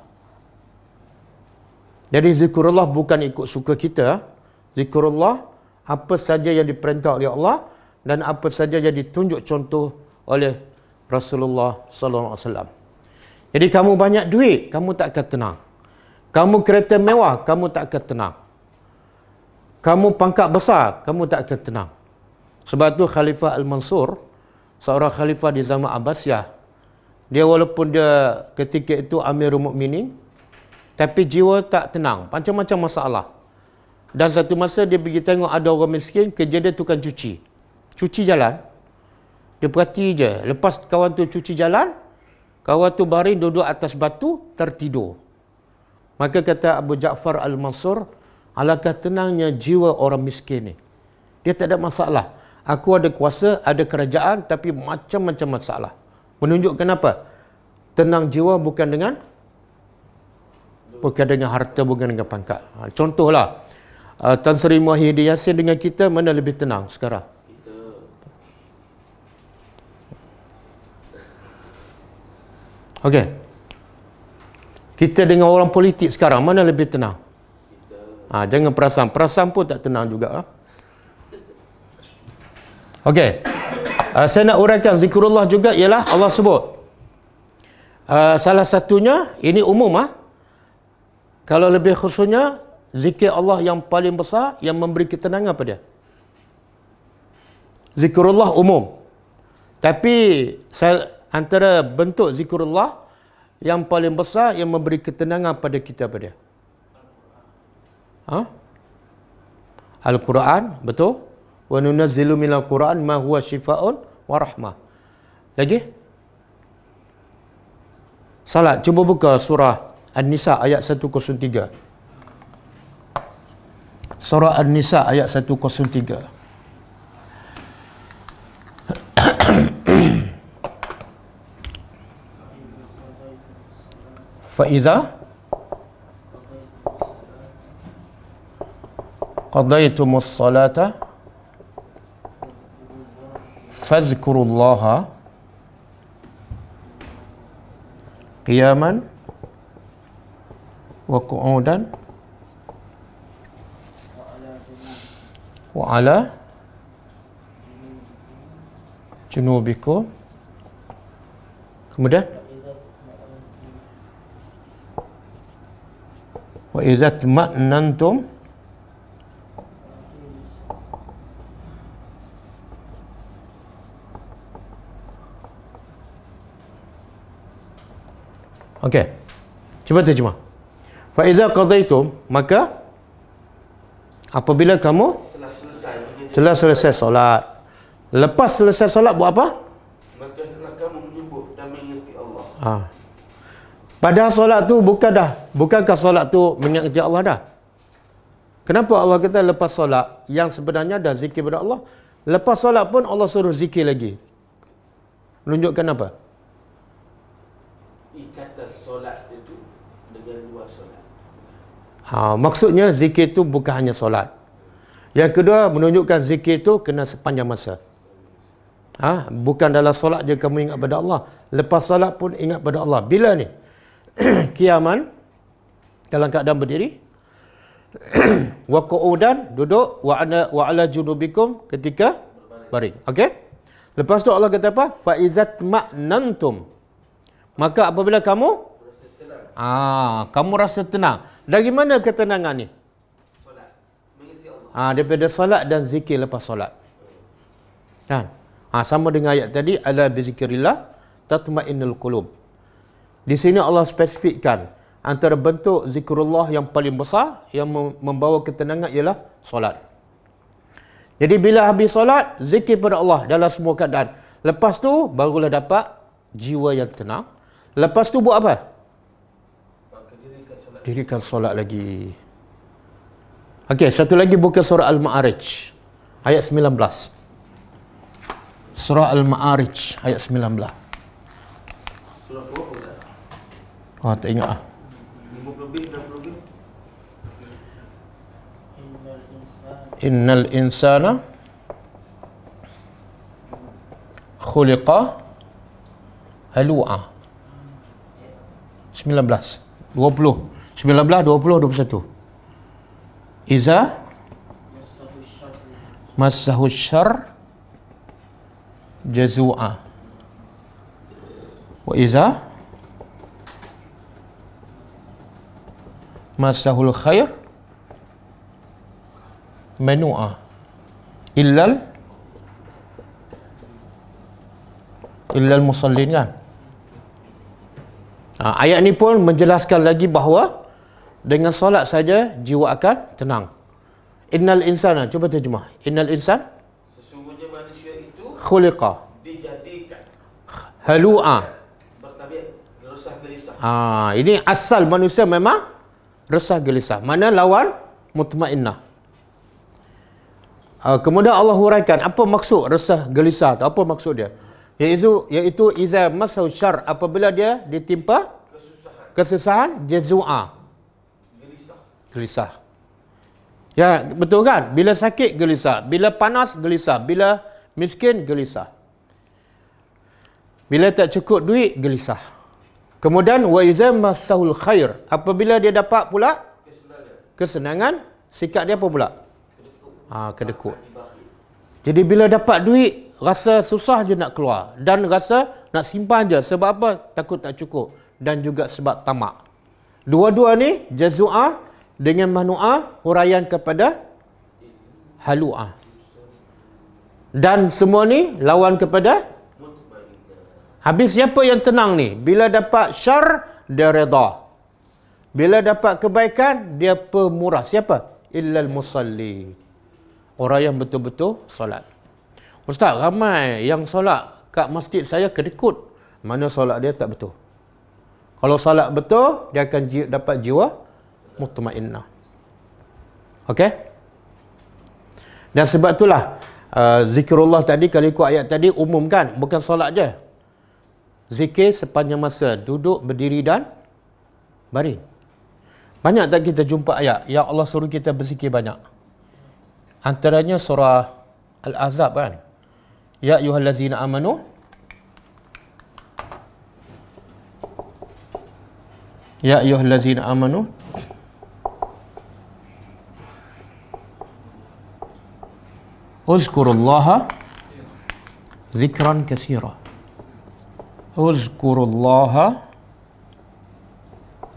Jadi zikrullah bukan ikut suka kita. Zikrullah apa saja yang diperintah oleh Allah dan apa saja yang ditunjuk contoh oleh Rasulullah sallallahu alaihi wasallam. Jadi kamu banyak duit, kamu tak akan tenang. Kamu kereta mewah, kamu tak akan tenang. Kamu pangkat besar, kamu tak akan tenang. Sebab tu Khalifah Al-Mansur, seorang khalifah di zaman Abbasiyah, dia walaupun dia ketika itu Amirul Mukminin, tapi jiwa tak tenang, macam-macam masalah. Dan satu masa dia pergi tengok ada orang miskin, kerja dia tukang cuci. Cuci jalan. Dia perhati je. Lepas kawan tu cuci jalan, kawan tu baring duduk atas batu, tertidur. Maka kata Abu Ja'far Al-Mansur, alangkah tenangnya jiwa orang miskin ni. Dia tak ada masalah. Aku ada kuasa, ada kerajaan, tapi macam-macam masalah. Menunjukkan apa? Tenang jiwa bukan dengan harta, bukan dengan pangkat. Contohlah, Tan Sri Muhyiddin Yassin dengan kita, mana lebih tenang sekarang? Okey. Kita dengan orang politik sekarang, mana lebih tenang? Jangan perasan. Perasan pun tak tenang juga. Okey. Saya nak uraikan zikrullah juga ialah Allah sebut. Salah satunya, ini umum. Kalau lebih khususnya, zikir Allah yang paling besar, yang memberi ketenangan pada dia. Zikrullah umum. Tapi antara bentuk zikrullah yang paling besar yang memberi ketenangan pada kita apa dia? Al-Quran, betul? Wa nunazzilu minal Quran ma huwa shifaa'un wa rahmah. Lagi? Salat, cuba buka surah An-Nisa ayat 103. Surah An-Nisa ayat 103. Faiza qadaytumus salata fazkurullaha qiyaman wa qu'udan wa ala junubikum. Kemudian wa idza tma'nantum Okey. Cuba terjemah. Fa iza qadaitum, maka apabila kamu telah selesai solat. Lepas selesai solat buat apa? Maka hendaklah kamu menyebut dan mengingati Allah. Padahal solat tu bukankah solat tu mengingati Allah dah? Kenapa Allah kata lepas solat? Yang sebenarnya dah zikir kepada Allah. Lepas solat pun Allah suruh zikir lagi. Menunjukkan apa? Ikatan solat itu dengan luar solat. Maksudnya zikir itu bukan hanya solat. Yang kedua, menunjukkan zikir itu kena sepanjang masa. Bukan dalam solat je kamu ingat pada Allah. Lepas solat pun ingat pada Allah. Bila ni? Qiyaman, dalam keadaan berdiri. Wa qu'udan, duduk. Wa ala junubikum, ketika baring. Okey? Lepas tu Allah kata apa? Fa izat ma'nantum. Maka apabila kamu kamu rasa tenang. Dari mana ketenangan ni? Solat. Mengingati Allah. Daripada solat dan zikir lepas solat. Kan? Sama dengan ayat tadi, ala bizikrillah tatmainnul qulub. Di sini Allah spesifikkan antara bentuk zikrullah yang paling besar yang membawa ketenangan ialah solat. Jadi bila habis solat, zikir pada Allah dalam semua keadaan. Lepas tu barulah dapat jiwa yang tenang. Lepas tu buat apa? Dirikan solat lagi. Okey, satu lagi buka surah Al-Ma'arij ayat 19. Surah Al-Ma'arij ayat 19. Surah berapa? Tak ingat 50 lebih, 60 lebih. Innal insana khuliqa halu'a. 19, 20. 19, 20, 21. Iza massahu syarr jazu'a. Wa iza massahul khair manu'a. Illal musallin, kan? Ayat ni pun menjelaskan lagi bahawa dengan solat saja jiwa akan tenang. Innal insana, cuba terjemah. Innal insan Sesungguhnya manusia itu khuliqa dijadikan halu'a. bertabiat resah gelisah. Ini asal manusia memang resah gelisah. Mana lawan mutmainnah. Kemudian Allah huraikan apa maksud resah gelisah tu, apa maksud dia? Iaitu iza masau syar, apabila dia ditimpa kesusahan, jazua, gelisah. Ya, betul kan? Bila sakit gelisah, bila panas gelisah, bila miskin gelisah, bila tak cukup duit gelisah. Kemudian wa iza masaul khair, apabila dia dapat pula kesenangan, sikap dia apa pula? Kedekut. Jadi bila dapat duit, rasa susah je nak keluar dan rasa nak simpan je. Sebab apa? Takut tak cukup, dan juga sebab tamak. Dua-dua ni jazua dengan manu'a, huraian kepada halu'a. Dan semua ni lawan kepada habis. Siapa yang tenang ni? Bila dapat syar, dia reda. Bila dapat kebaikan, dia pemurah. Siapa? Illal musalli. Orang yang betul-betul solat. Ustaz, ramai yang solat kat masjid saya kedekut. Mana solat dia tak betul? Kalau solat betul, dia akan dapat jiwa mutmainnah. Okey? Dan sebab itulah zikrullah tadi, kalau ikut ayat tadi, umum kan? Bukan solat je. Zikir sepanjang masa, duduk, berdiri dan baring. Banyak tak kita jumpa ayat yang Allah suruh kita berzikir banyak. Antaranya surah Al-Ahzab kan? Ya ayyuhallazina amanu Ya ayyuhallazina amanu uzkurullaha zikran katsira. Uzkurullaha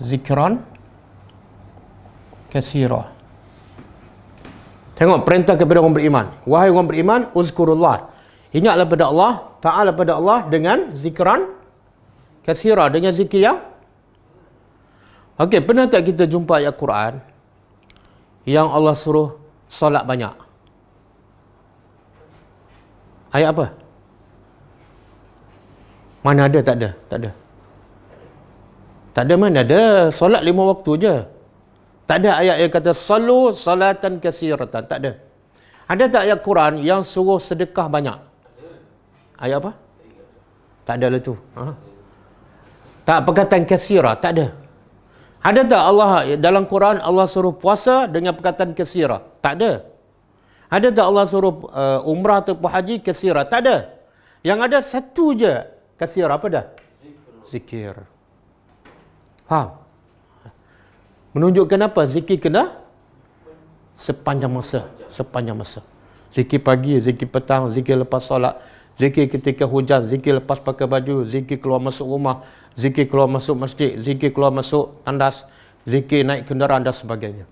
zikran katsira. Tengok perintah kepada orang beriman. Wahai orang beriman, uzkurullah. Ingatlah pada Allah, ta'ala pada Allah dengan zikran katsira, dengan zikir yang. Okey, pernah tak kita jumpa ayat Quran yang Allah suruh solat banyak? Ayat apa? Mana ada? Tak ada. Tak ada. Tak ada, mana ada. Solat 5 waktu je. Tak ada ayat yang kata salu salatan katsiratan. Tak ada. Ada tak ayat Quran yang suruh sedekah banyak? Ayat apa? Tak ada lah tu. Tak, perkataan katsira. Tak ada. Ada tak Allah dalam Quran Allah suruh puasa dengan perkataan katsira? Tak ada. Ada tak Allah suruh umrah atau haji katsira? Tak ada. Yang ada satu je katsira, apa dah? Zikir. Faham? Menunjukkan apa? Zikir kena sepanjang masa. Sepanjang masa. Zikir pagi, zikir petang, zikir lepas solat, zikir ketika hujan, zikir lepas pakai baju, zikir keluar masuk rumah, zikir keluar masuk masjid, zikir keluar masuk tandas, zikir naik kenderaan dan sebagainya.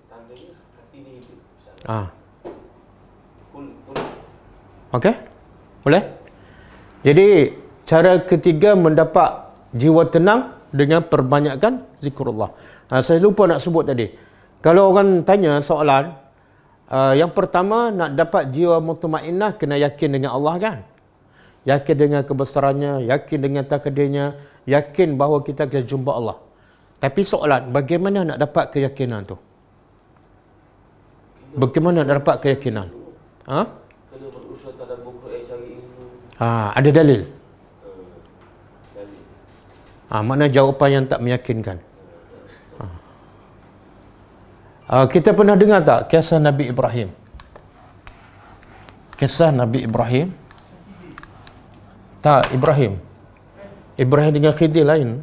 Okey? Boleh? Jadi, cara ketiga mendapat jiwa tenang dengan perbanyakkan zikrullah. Saya lupa nak sebut tadi. Kalau orang tanya soalan, yang pertama nak dapat jiwa mutmainnah kena yakin dengan Allah kan? Yakin dengan kebesarannya, yakin dengan takdirnya, yakin bahawa kita akan jumpa Allah. Tapi soalan, bagaimana nak dapat keyakinan tu? Bagaimana nak dapat keyakinan? Kena berusaha tadabbur Quran, cari ilmu. Ada dalil. Makna jawapan yang tak meyakinkan. Kita pernah dengar tak kisah Nabi Ibrahim? Kisah Nabi Ibrahim? Tak, Ibrahim. Ibrahim dengan Khidir lain.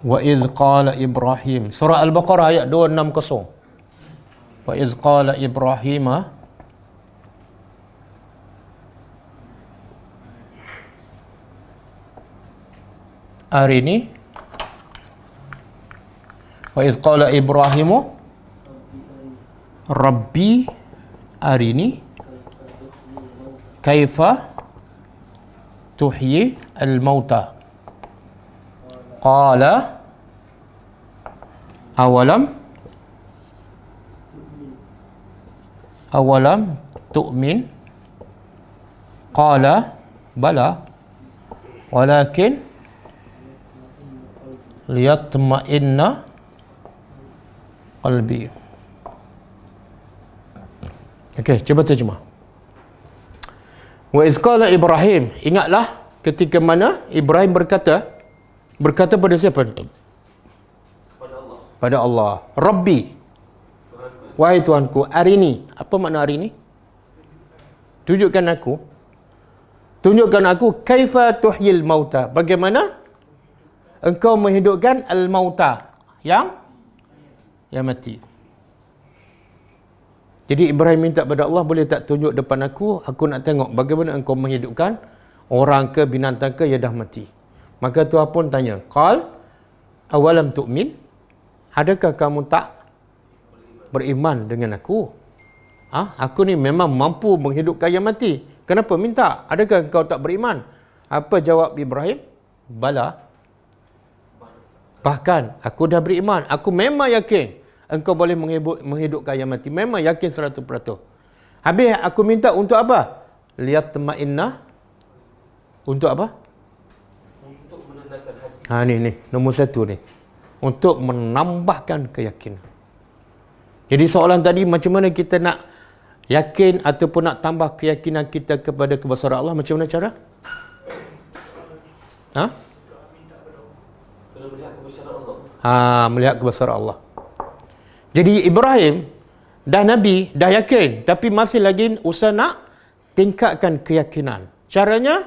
Wa iz qala Ibrahim. Surah Al-Baqarah ayat 260. Wa iz qala Ibrahim arini. Wa iz qala Ibrahimu Rabbi arini kaifa tuhyi al-mauta. Qala awalam tu'min. Qala bala walakin liyatma'inna qalbi. Okey, cuba terjemah. Wa iz qala Ibrahim, ingatlah ketika mana Ibrahim berkata pada siapa? Pada Allah. Rabbi, wahai Tuhanku, arini. Apa makna arini? Tunjukkan aku kaifa tuhyil mauta. Bagaimana engkau menghidupkan al-mauta, yang mati. Jadi Ibrahim minta pada Allah, boleh tak tunjuk depan aku nak tengok bagaimana engkau menghidupkan orang ke binatang ke yang dah mati. Maka Tuhan pun tanya, qal awalam tu'min, adakah kamu tak beriman dengan aku? Aku ni memang mampu menghidupkan yang mati. Kenapa minta? Adakah engkau tak beriman? Apa jawab Ibrahim? Bala. Bahkan aku dah beriman. Aku memang yakin engkau boleh menghidupkan yang mati. Memang yakin 100%. Habis aku minta untuk apa? Liyatma'inna Untuk apa? Untuk menenangkan hati. Ni nombor 1 ni. Untuk menambahkan keyakinan. Jadi soalan tadi, macam mana kita nak yakin ataupun nak tambah keyakinan kita kepada kebesaran Allah, macam mana cara? Kena melihat kebesaran Allah. Melihat kebesaran Allah. Jadi Ibrahim dah Nabi, dah yakin, tapi masih lagi usaha nak tingkatkan keyakinan. Caranya,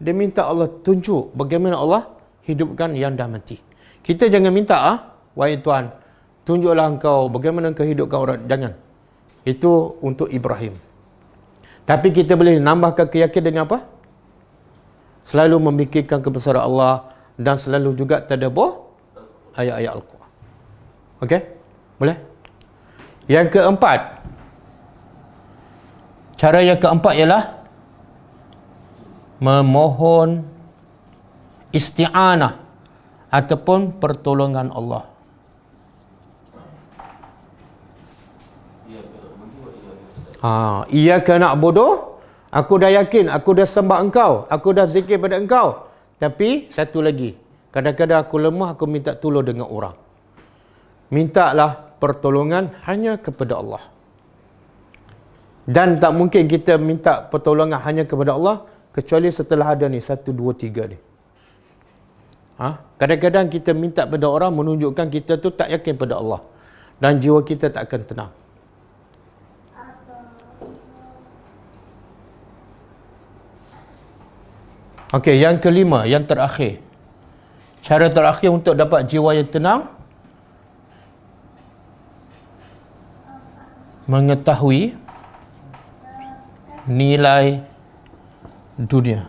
dia minta Allah tunjuk bagaimana Allah hidupkan yang dah mati. Kita jangan minta, wahai Tuhan, tunjuklah engkau bagaimana engkau hidupkan orang. Jangan. Itu untuk Ibrahim. Tapi kita boleh nambahkan keyakinan dengan apa? Selalu memikirkan kebesaran Allah dan selalu juga tadabbur ayat-ayat Al-Quran. Okey? Boleh? Yang keempat. Cara yang keempat ialah memohon isti'anah ataupun pertolongan Allah. Iyyaka na'budu, aku dah yakin, aku dah sembah engkau, aku dah zikir pada engkau. Tapi satu lagi, kadang-kadang aku lemah, aku minta tolong dengan orang. Mintalah pertolongan hanya kepada Allah. Dan tak mungkin kita minta pertolongan hanya kepada Allah kecuali setelah ada ni 1, 2, 3 ni. Kadang-kadang kita minta pada orang menunjukkan kita tu tak yakin pada Allah dan jiwa kita tak akan tenang. Okey, yang kelima, yang terakhir. Cara terakhir untuk dapat jiwa yang tenang, mengetahui nilai dunia.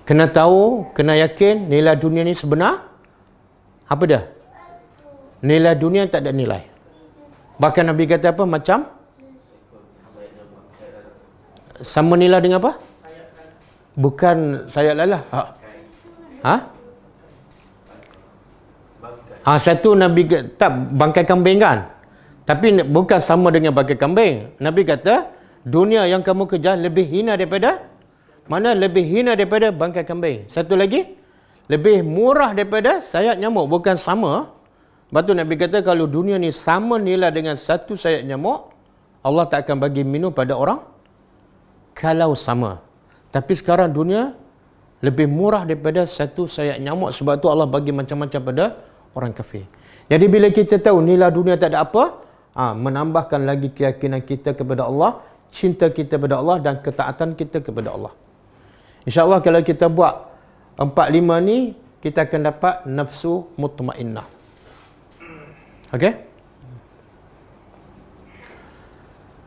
Kena tahu, kena yakin nilai dunia ni sebenar. Apa dia? Nilai dunia tak ada nilai. Bahkan Nabi kata apa? Macam sama nilai dengan apa? Bukan sayap lalah. Satu Nabi tak bangkai kambing kan? Tapi bukan sama dengan bangkai kambing. Nabi kata dunia yang kamu kejar lebih hina daripada mana? Lebih hina daripada bangkai kambing. Satu lagi, lebih murah daripada sayap nyamuk. Bukan sama. Lepas tu Nabi kata kalau dunia ni sama nilai dengan satu sayap nyamuk, Allah tak akan bagi minum pada orang kalau sama. Tapi sekarang dunia lebih murah daripada satu sayap nyamuk. Sebab tu Allah bagi macam-macam pada orang kafir. Jadi bila kita tahu nilai dunia tak ada apa, menambahkan lagi keyakinan kita kepada Allah, cinta kita kepada Allah dan ketaatan kita kepada Allah. InsyaAllah kalau kita buat 4-5 ni, kita akan dapat nafsu mutmainnah. Okey?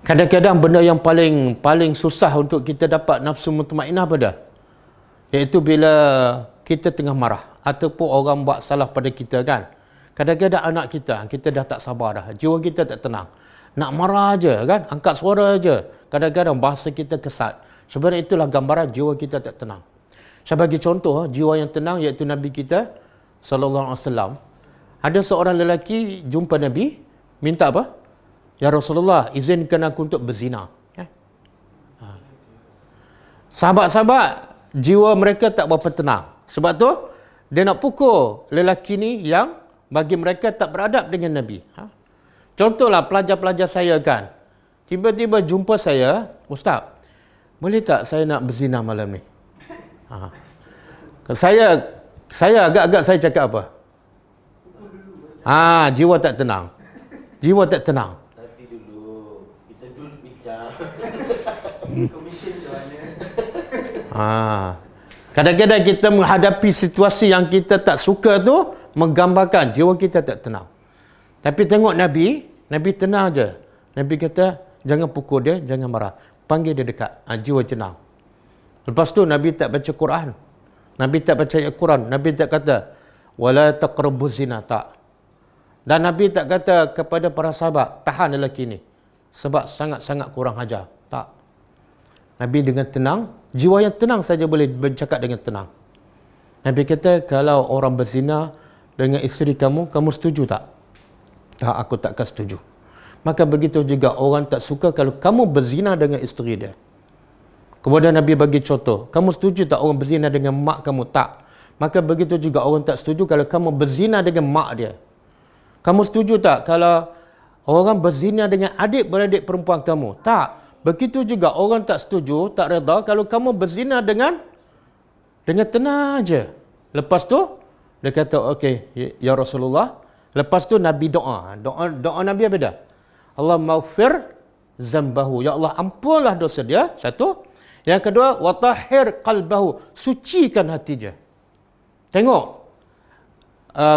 Kadang-kadang benda yang paling susah untuk kita dapat nafsu mutmainnah apa dah? Iaitu bila kita tengah marah ataupun orang buat salah pada kita kan. Kadang-kadang anak kita dah tak sabar dah. Jiwa kita tak tenang. Nak marah aja kan, angkat suara aja. Kadang-kadang bahasa kita kesat. Sebenarnya itulah gambaran jiwa kita tak tenang. Saya bagi contoh jiwa yang tenang iaitu Nabi kita sallallahu alaihi wasallam. Ada seorang lelaki jumpa Nabi, minta apa? Ya Rasulullah, izinkan aku untuk berzina. Sahabat-sahabat, jiwa mereka tak berapa tenang. Sebab tu, dia nak pukul lelaki ni yang bagi mereka tak beradab dengan Nabi. Contohlah pelajar-pelajar saya kan. Tiba-tiba jumpa saya, Ustaz, boleh tak saya nak berzina malam ni? Saya agak-agak saya cakap apa? Jiwa tak tenang. Jiwa tak tenang. Nanti dulu. Kita dulu bincang. Komisen tu mana? Kadang-kadang kita menghadapi situasi yang kita tak suka tu, menggambarkan jiwa kita tak tenang. Tapi tengok Nabi tenang aja. Nabi kata, jangan pukul dia, jangan marah. Panggil dia dekat. Jiwa tenang. Lepas tu Nabi tak baca Quran. Nabi tak baca ayat Quran. Nabi tak kata, wala taqrabuz zina, tak. Dan Nabi tak kata kepada para sahabat, tahan lelaki ni. Sebab sangat-sangat kurang ajar. Tak. Nabi dengan tenang, jiwa yang tenang saja boleh bercakap dengan tenang. Nabi kata, kalau orang berzina dengan isteri kamu setuju tak? Tak, aku takkan setuju. Maka begitu juga orang tak suka kalau kamu berzina dengan isteri dia. Kemudian Nabi bagi contoh. Kamu setuju tak orang berzina dengan mak kamu? Tak. Maka begitu juga orang tak setuju kalau kamu berzina dengan mak dia. Kamu setuju tak kalau orang berzina dengan adik-beradik perempuan kamu? Tak. Begitu juga orang tak setuju, tak reda kalau kamu berzina dengan tenang aja. Lepas tu dia kata, okey ya Rasulullah. Lepas tu Nabi doa Nabi apa dah? Allah maghfir zambahu. Ya Allah, ampunlah dosa dia. Satu. Yang kedua, wa tahhir qalbahu. Sucikan hati dia. Tengok.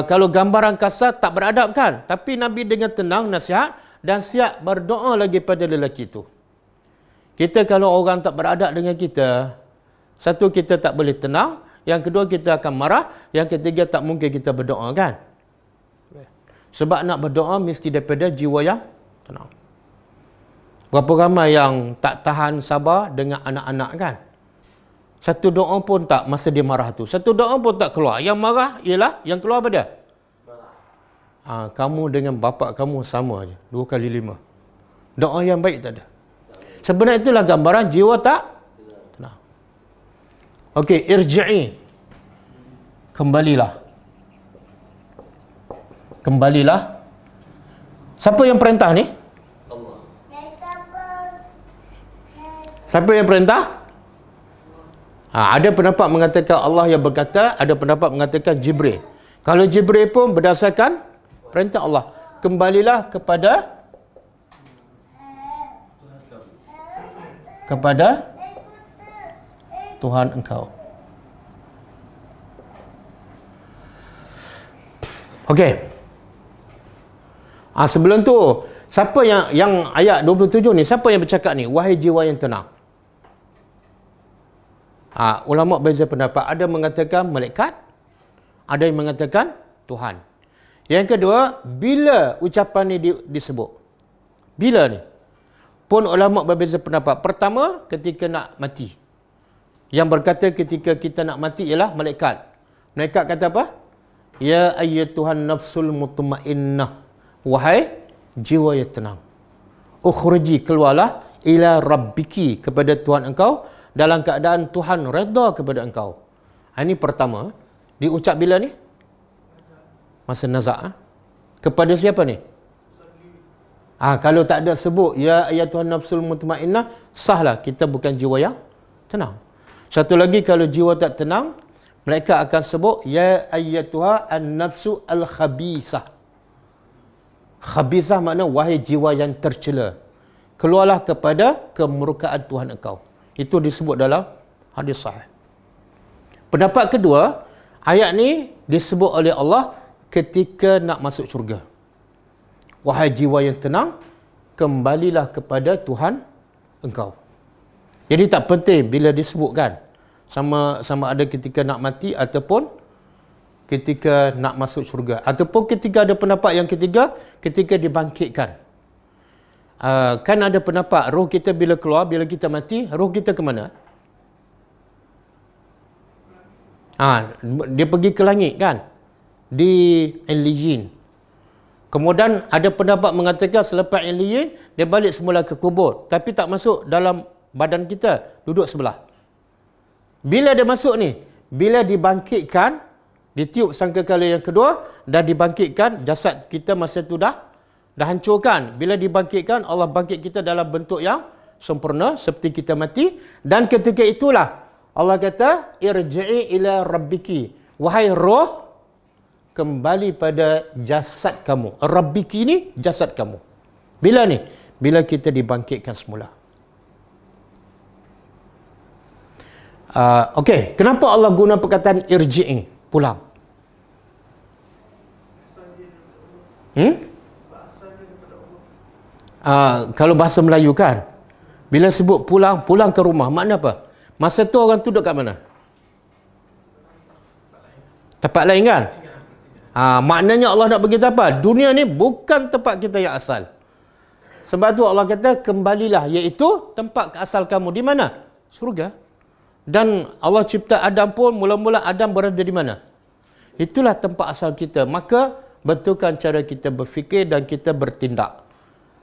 Kalau gambaran kasar tak beradab kan? Tapi Nabi dengan tenang nasihat dan siap berdoa lagi pada lelaki itu. Kita kalau orang tak beradab dengan kita, satu, kita tak boleh tenang. Yang kedua, kita akan marah. Yang ketiga, tak mungkin kita berdoa kan? Sebab nak berdoa mesti daripada jiwa yang tenang. Berapa ramai yang tak tahan sabar dengan anak-anak kan? Satu doa pun tak masa dia marah tu. Satu doa pun tak keluar. Yang marah ialah, yang keluar apa dia? Kamu dengan bapa kamu sama aja. 2 kali 5. Doa yang baik tak ada. Sebenarnya itulah gambaran jiwa tak tenang. Okey, irji'i. Kembalilah. Siapa yang perintah ni? Allah. Siapa yang perintah? Ada pendapat mengatakan Allah yang berkata, ada pendapat mengatakan Jibril. Kalau Jibril pun berdasarkan perintah Allah. Kembalilah kepada Tuhan engkau. Okey. Sebelum tu, siapa yang ayat 27 ni, siapa yang bercakap ni? Wahai jiwa yang tenang. Ulama beza pendapat. Ada mengatakan malaikat, ada yang mengatakan Tuhan. Yang kedua, bila ucapan ni disebut? Bila ni? Pun ulama berbeza pendapat. Pertama, ketika nak mati. Yang berkata ketika kita nak mati ialah malaikat. Malaikat kata apa? Ya ayyatuhan nafsul mutmainnah. Wahai jiwa yang tenang. Ukhruji, keluarlah ila rabbiki, kepada Tuhan engkau dalam keadaan Tuhan redha kepada engkau. Ini pertama. Diucap bila ni? Masa nazak. Kepada siapa ni? Kalau tak ada sebut ya ayyatuhan nafsul mutmainnah, sahlah kita bukan jiwa yang tenang. Satu lagi, kalau jiwa tak tenang, mereka akan sebut ya ayyatuha an-nafsu al-khabisah. Khabisah makna wahai jiwa yang tercela. Keluarlah kepada kemurkaan Tuhan engkau. Itu disebut dalam hadis sahih. Pendapat kedua, ayat ni disebut oleh Allah ketika nak masuk syurga. Wahai jiwa yang tenang, kembalilah kepada Tuhan engkau. Jadi tak penting bila disebutkan. Sama ada ketika nak mati ataupun ketika nak masuk syurga. Ataupun ketika ada pendapat yang ketiga, ketika dibangkitkan. Kan ada pendapat roh kita bila keluar, bila kita mati, roh kita ke mana? Dia pergi ke langit kan? Di Illiyin. Kemudian ada pendapat mengatakan selepas Illiyin, dia balik semula ke kubur. Tapi tak masuk dalam badan kita, duduk sebelah. Bila dia masuk ni? Bila dibangkitkan, ditiup sangkakala yang kedua, dah dibangkitkan, jasad kita masa tu dah hancurkan. Bila dibangkitkan, Allah bangkit kita dalam bentuk yang sempurna, seperti kita mati. Dan ketika itulah, Allah kata, irji'i ila rabbiki. Wahai roh, kembali pada jasad kamu. Rabbiki ni, jasad kamu. Bila ni? Bila kita dibangkitkan semula. Okey, kenapa Allah guna perkataan irji'i? Pulang. Kalau bahasa Melayu kan, bila sebut pulang ke rumah, makna apa? Masa tu orang tu duduk kat mana? Tempat lain kan? Maknanya Allah nak beritahu apa? Dunia ni bukan tempat kita yang asal. Sebab tu Allah kata kembalilah, iaitu tempat asal kamu di mana? Surga. Dan Allah cipta Adam pun, mula-mula Adam berada di mana? Itulah tempat asal kita. Maka betulkan cara kita berfikir dan kita bertindak.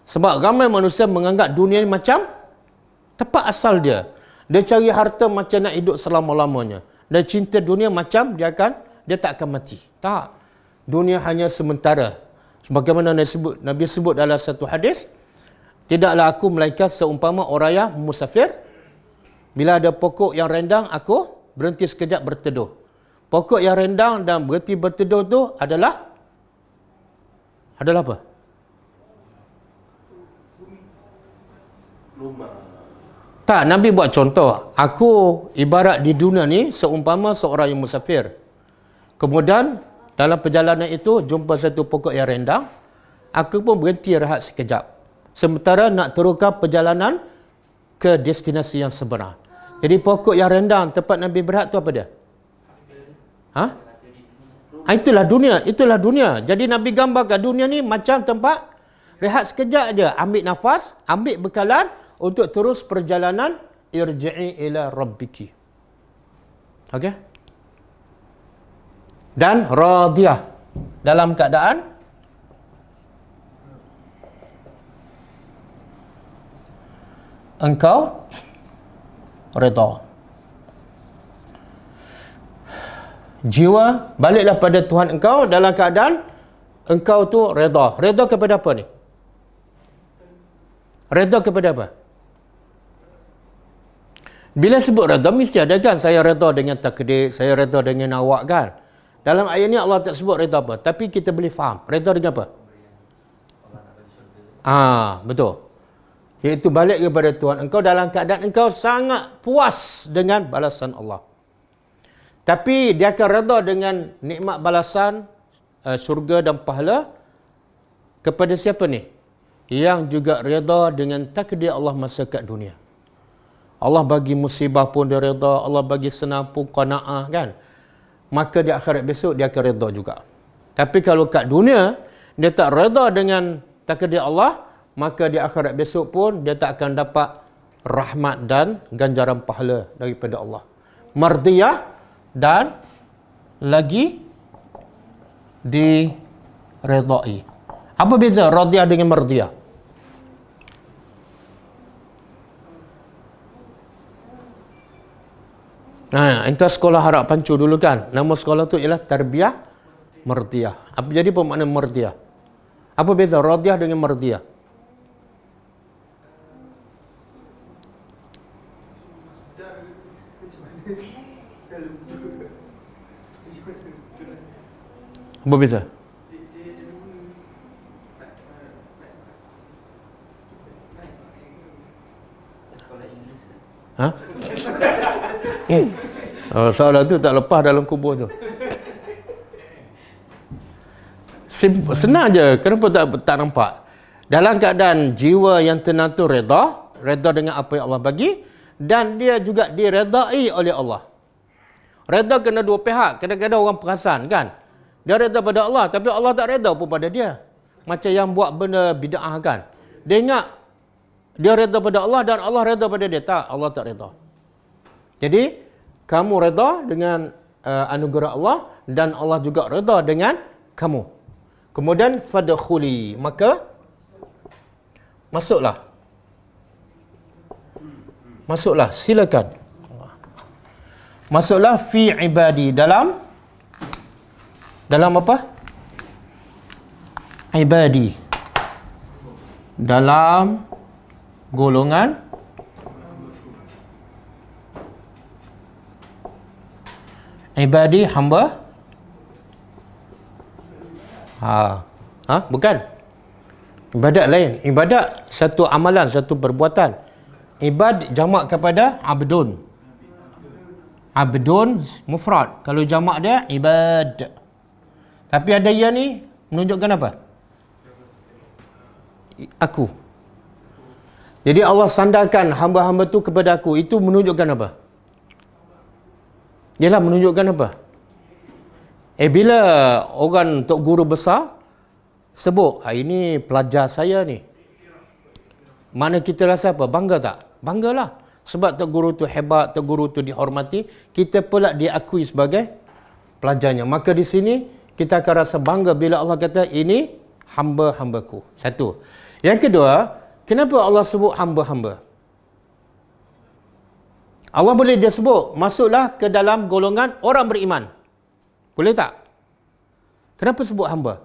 Sebab ramai manusia menganggap dunia ini macam tempat asal dia. Dia cari harta macam nak hidup selama-lamanya. Dan cinta dunia macam dia tak akan mati. Tak. Dunia hanya sementara. Sebagaimana Nabi sebut dalam satu hadis, tidaklah aku melainkan seumpama orang yang musafir. Bila ada pokok yang rendang, aku berhenti sekejap berteduh. Pokok yang rendang dan berhenti berteduh tu adalah apa? Tak, Nabi buat contoh. Aku ibarat di dunia ni seumpama seorang yang musafir. Kemudian dalam perjalanan itu jumpa satu pokok yang rendang. Aku pun berhenti rehat sekejap. Sementara nak teruskan perjalanan ke destinasi yang sebenar. Jadi pokok yang rendang tempat Nabi berehat tu apa dia? Itulah dunia. Jadi Nabi gambarkan dunia ni macam tempat rehat sekejap aja, ambil nafas, ambil bekalan untuk terus perjalanan irji'i ila rabbiki. Okey? Dan radiyah dalam keadaan engkau redha. Jiwa baliklah pada Tuhan engkau dalam keadaan engkau tu redha. Redha kepada apa ni? Redha kepada apa? Bila sebut redha mesti ada kan, saya redha dengan takdir, saya redha dengan awak kan. Dalam ayat ni Allah tak sebut redha apa, tapi kita boleh faham. Redha dengan apa? Betul. Iaitu balik kepada Tuhan engkau dalam keadaan engkau sangat puas dengan balasan Allah. Tapi dia akan redha dengan nikmat balasan syurga dan pahala kepada siapa ni? Yang juga redha dengan takdir Allah masa kat dunia. Allah bagi musibah pun dia redha, Allah bagi senang pun qanaah kan. Maka di akhirat besok dia akan redha juga. Tapi kalau kat dunia dia tak redha dengan takdir Allah, maka di akhirat besok pun dia tak akan dapat rahmat dan ganjaran pahala daripada Allah. Mardiyah dan lagi diredai. Apa beza radiyah dengan mardiyah? Entah sekolah Harap Pancu dulu kan. Nama sekolah tu ialah Tarbiyah Mardiyah. Apa jadi bermakna mardiyah? Apa beza radiyah dengan mardiyah? Apa beza? Soalan tu tak lepas dalam kubur tu. Senang je. Kenapa tak nampak? Dalam keadaan jiwa yang tenang tu redha dengan apa yang Allah bagi, dan dia juga diredai oleh Allah. Redha kena dua pihak. Kadang-kadang orang perasan kan, dia redha pada Allah, tapi Allah tak redha pun pada dia. Macam yang buat benda bid'ah kan. Dia ingat dia redha pada Allah dan Allah redha pada dia. Tak, Allah tak redha. Jadi, kamu redha dengan anugerah Allah dan Allah juga redha dengan kamu. Kemudian, fadkhuli. Maka, masuklah. Masuklah, silakan. Masuklah fi ibadi. Dalam apa? Ibadi. Dalam golongan ibadi, hamba. Bukan. Ibadat lain. Ibadat satu amalan, satu perbuatan. Ibad jamak kepada abdun. Abdun mufrad. Kalau jamak dia ibad. Tapi ada ya ni menunjukkan apa? Aku. Jadi Allah sandarkan hamba-hamba tu kepada aku. Itu menunjukkan apa? Ialah menunjukkan apa? Bila orang tok guru besar sebut, ini pelajar saya ni, mana kita rasa apa? Bangga tak? Banggalah. Sebab tok guru tu hebat, tok guru tu dihormati, kita pula diakui sebagai pelajarnya. Maka di sini kita akan rasa bangga bila Allah kata ini hamba-hambaku. Satu. Yang kedua, kenapa Allah sebut hamba-hamba? Allah boleh dia sebut, masuklah ke dalam golongan orang beriman. Boleh tak? Kenapa sebut hamba?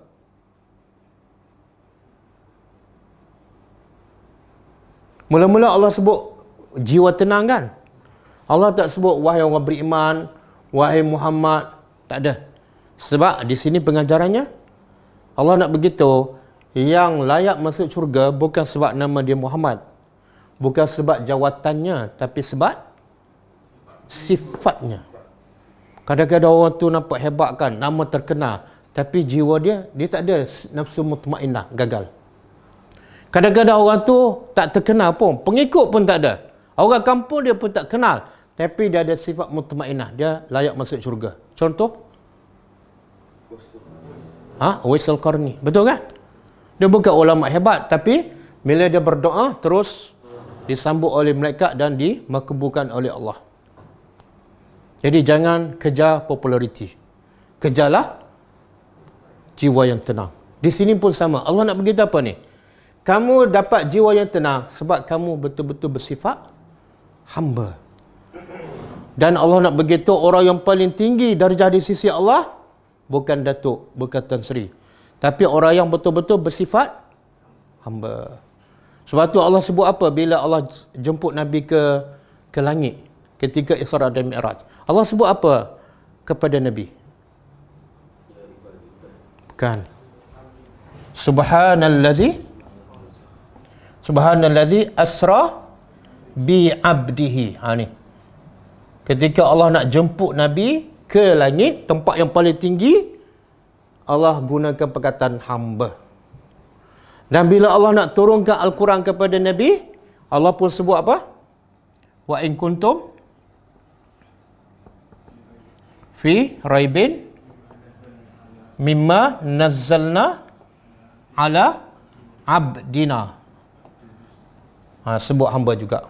Mula-mula Allah sebut jiwa tenang kan? Allah tak sebut wahai orang beriman, wahai Muhammad. Tak ada. Sebab di sini pengajarannya, Allah nak begitu, yang layak masuk syurga bukan sebab nama dia Muhammad. Bukan sebab jawatannya, tapi sebab sifatnya. Kadang-kadang orang tu nampak hebat kan, nama terkenal, tapi jiwa dia tak ada nafsu mutmainnah, gagal. Kadang-kadang orang tu tak terkenal pun, pengikut pun tak ada. Orang kampung dia pun tak kenal, tapi dia ada sifat mutmainnah, dia layak masuk syurga. Contoh? Uwais Al-Qarni. Betul kan? Dia bukan ulama hebat, tapi bila dia berdoa, terus disambut oleh malaikat dan dimakbulkan oleh Allah. Jadi jangan kejar populariti. Kejarlah jiwa yang tenang. Di sini pun sama. Allah nak beritahu apa ni? Kamu dapat jiwa yang tenang sebab kamu betul-betul bersifat hamba. Dan Allah nak beritahu orang yang paling tinggi darjah di sisi Allah bukan datuk, bukan Tan Sri, tapi orang yang betul-betul bersifat hamba. Sebab tu Allah sebut apa bila Allah jemput Nabi ke langit ketika Isra dan Mi'raj? Allah sebut apa kepada Nabi? Bukan. Subhanallazi asra bi 'abdihi. Ni. Ketika Allah nak jemput Nabi ke langit, tempat yang paling tinggi, Allah gunakan perkataan hamba. Dan bila Allah nak turunkan Al-Quran kepada Nabi, Allah pun sebut apa? Wa in kuntum fi raibin mimma nazzalna ala abdina. Sebut hamba juga.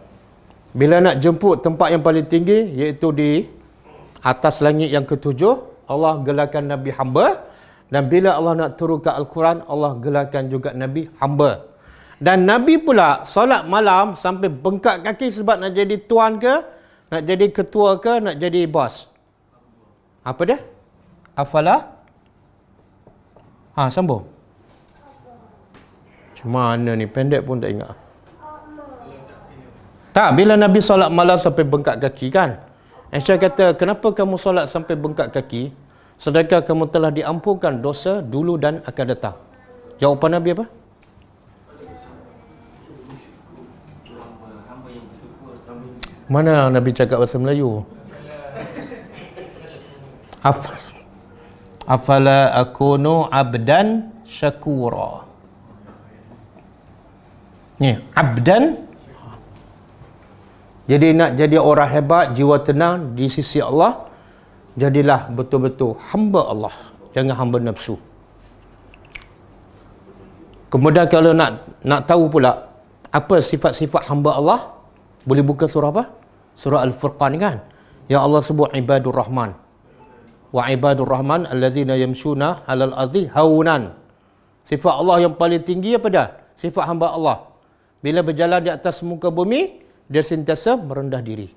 Bila nak jemput tempat yang paling tinggi, iaitu di atas langit yang ketujuh, Allah gelarkan Nabi hamba. Dan bila Allah nak turunkan Al-Quran, Allah gelarkan juga Nabi hamba. Dan Nabi pula solat malam sampai bengkak kaki sebab nak jadi tuan ke, nak jadi ketua ke, nak jadi bos. Apa dia? Afala? Sambung. Macam mana ni? Pendek pun tak ingat. Tak, bila Nabi solat malam sampai bengkak kaki kan? Aisyah kata, kenapa kamu solat sampai bengkak kaki? Sedangkan kamu telah diampunkan dosa dulu dan akan datang. Jawapan Nabi apa? Mana Nabi cakap bahasa Melayu? Afala akunu abdan syakura. Ni, abdan. Jadi nak jadi orang hebat, jiwa tenang di sisi Allah, jadilah betul-betul hamba Allah. Jangan hamba nafsu. Kemudian kalau nak tahu pula apa sifat-sifat hamba Allah, boleh buka surah apa? Surah Al-Furqan kan? Ya Allah sebut ibadur rahman. Wa ibadur rahman allazina yamshuna 'alal ardi haunan. Sifat Allah yang paling tinggi apa dah? Sifat hamba Allah. Bila berjalan di atas muka bumi, dia sentiasa merendah diri,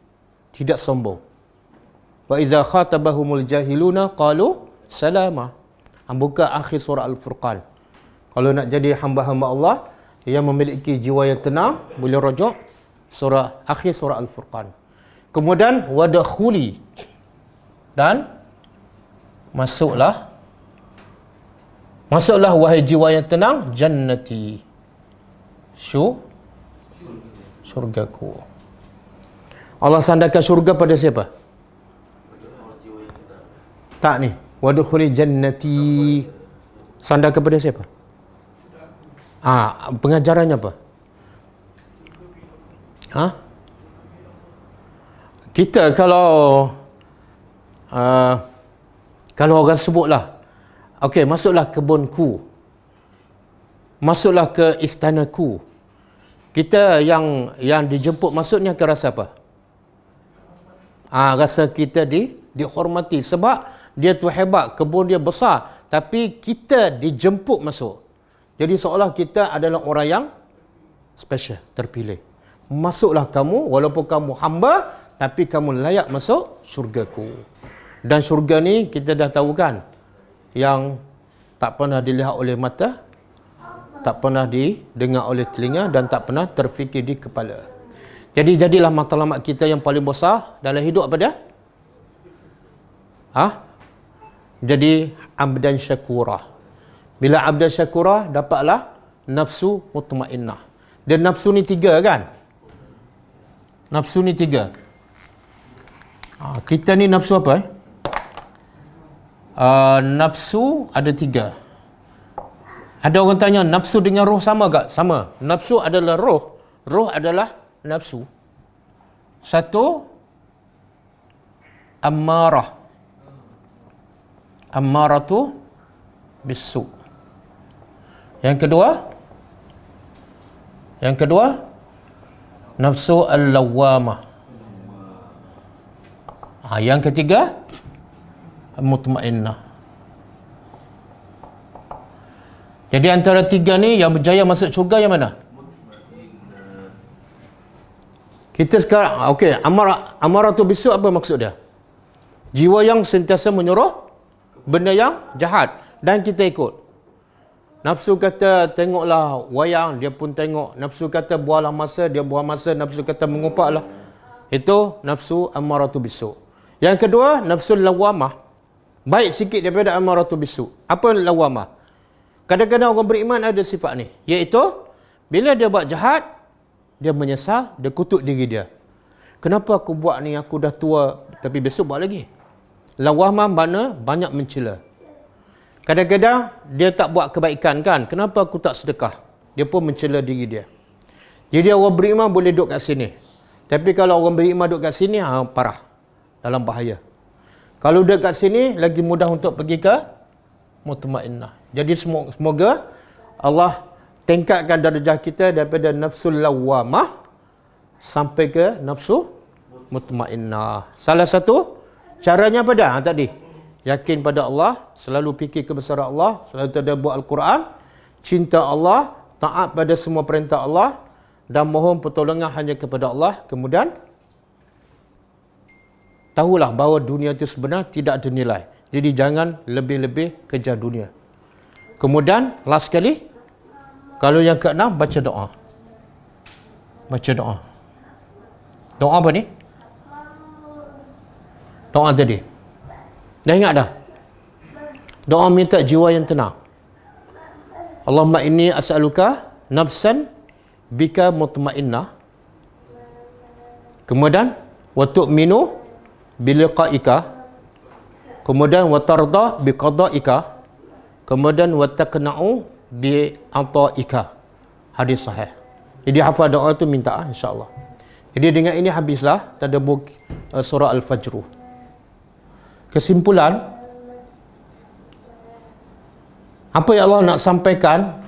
tidak sombong. Wa iza khatabahumul jahiluna qalu salama. Buka akhir surah Al-Furqan. Kalau nak jadi hamba-hamba Allah yang memiliki jiwa yang tenang, boleh rujuk akhir surah Al-Furqan. Kemudian wadakhuli, dan masuklah wahai jiwa yang tenang, jannati, syurgaku. Allah sandarkan syurga pada siapa? Tak ni. Wadkhuli jannati. Sandar kepada siapa? Pengajarannya apa? Kita kalau orang sebutlah, okey, masuklah kebunku, masuklah ke istanaku. Kita yang dijemput masuk ni akan rasa apa? Rasa kita dihormati sebab dia tu hebat, kebun dia besar, tapi kita dijemput masuk. Jadi seolah kita adalah orang yang special, terpilih. Masuklah kamu, walaupun kamu hamba, tapi kamu layak masuk syurgaku. Dan syurga ni kita dah tahu kan, yang tak pernah dilihat oleh mata, tak pernah didengar oleh telinga, dan tak pernah terfikir di kepala. Jadi jadilah matlamat kita yang paling besar dalam hidup apa dia? Jadi abdan syakura. Bila abdan syakura, dapatlah nafsu mutmainnah. Dan nafsu ni 3 kan? Nafsu ni 3. Kita ni nafsu apa? Nafsu ada 3. Ada orang tanya, nafsu dengan roh sama tak? Sama. Nafsu adalah roh. Roh adalah nafsu. Satu, ammarah. Ammaratu bisu. Yang kedua, nafsu al-lawwamah. Yang ketiga, mutmainnah. Jadi antara 3 ni yang berjaya masuk syurga yang mana? Kita sekarang, okey, amaratu bisu apa maksud dia? Jiwa yang sentiasa menyuruh benda yang jahat, dan kita ikut. Nafsu kata tengoklah wayang, dia pun tengok. Nafsu kata buahlah masa, dia buah masa. Nafsu kata mengupaklah. Itu nafsu amaratu bisu. Yang kedua, nafsu lawamah. Baik sikit daripada amaratu bisu. Apa lawamah? Kadang-kadang orang beriman ada sifat ni, iaitu bila dia buat jahat, dia menyesal, dia kutuk diri dia. Kenapa aku buat ni, aku dah tua, tapi besok buat lagi. Lawamah mana banyak mencela. Kadang-kadang dia tak buat kebaikan kan, kenapa aku tak sedekah? Dia pun mencela diri dia. Jadi orang beriman boleh duduk kat sini. Tapi kalau orang beriman duduk kat sini, parah. Dalam bahaya. Kalau duduk kat sini, lagi mudah untuk pergi ke mutmainnah. Jadi semoga Allah tingkatkan darjah kita daripada nafsul lawamah sampai ke nafsu mutmainnah. Salah satu caranya apa dah tadi? Yakin pada Allah, selalu fikir kebesaran Allah, selalu tadabbur Al-Quran, cinta Allah, taat pada semua perintah Allah, dan mohon pertolongan hanya kepada Allah. Kemudian tahulah bahawa dunia itu sebenar tidak ada nilai. Jadi jangan lebih-lebih kejar dunia. Kemudian last sekali, kalau yang keenam, baca doa. Baca doa. Doa apa ni? Doa tadi. Dah ingat dah? Doa minta jiwa yang tenang. Allahumma inni as'aluka nafsan bika mutmainnah. Kemudian wa tu'minu biliqa'ika. Kemudian wa tarda biqada'ika. Kemudian wa taqna'u bi'ata'ika. Hadis sahih. Jadi hafal doa tu minta insya-Allah. Jadi dengan ini habislah tadabbur surah Al-Fajr. Kesimpulan, apa yang Allah nak sampaikan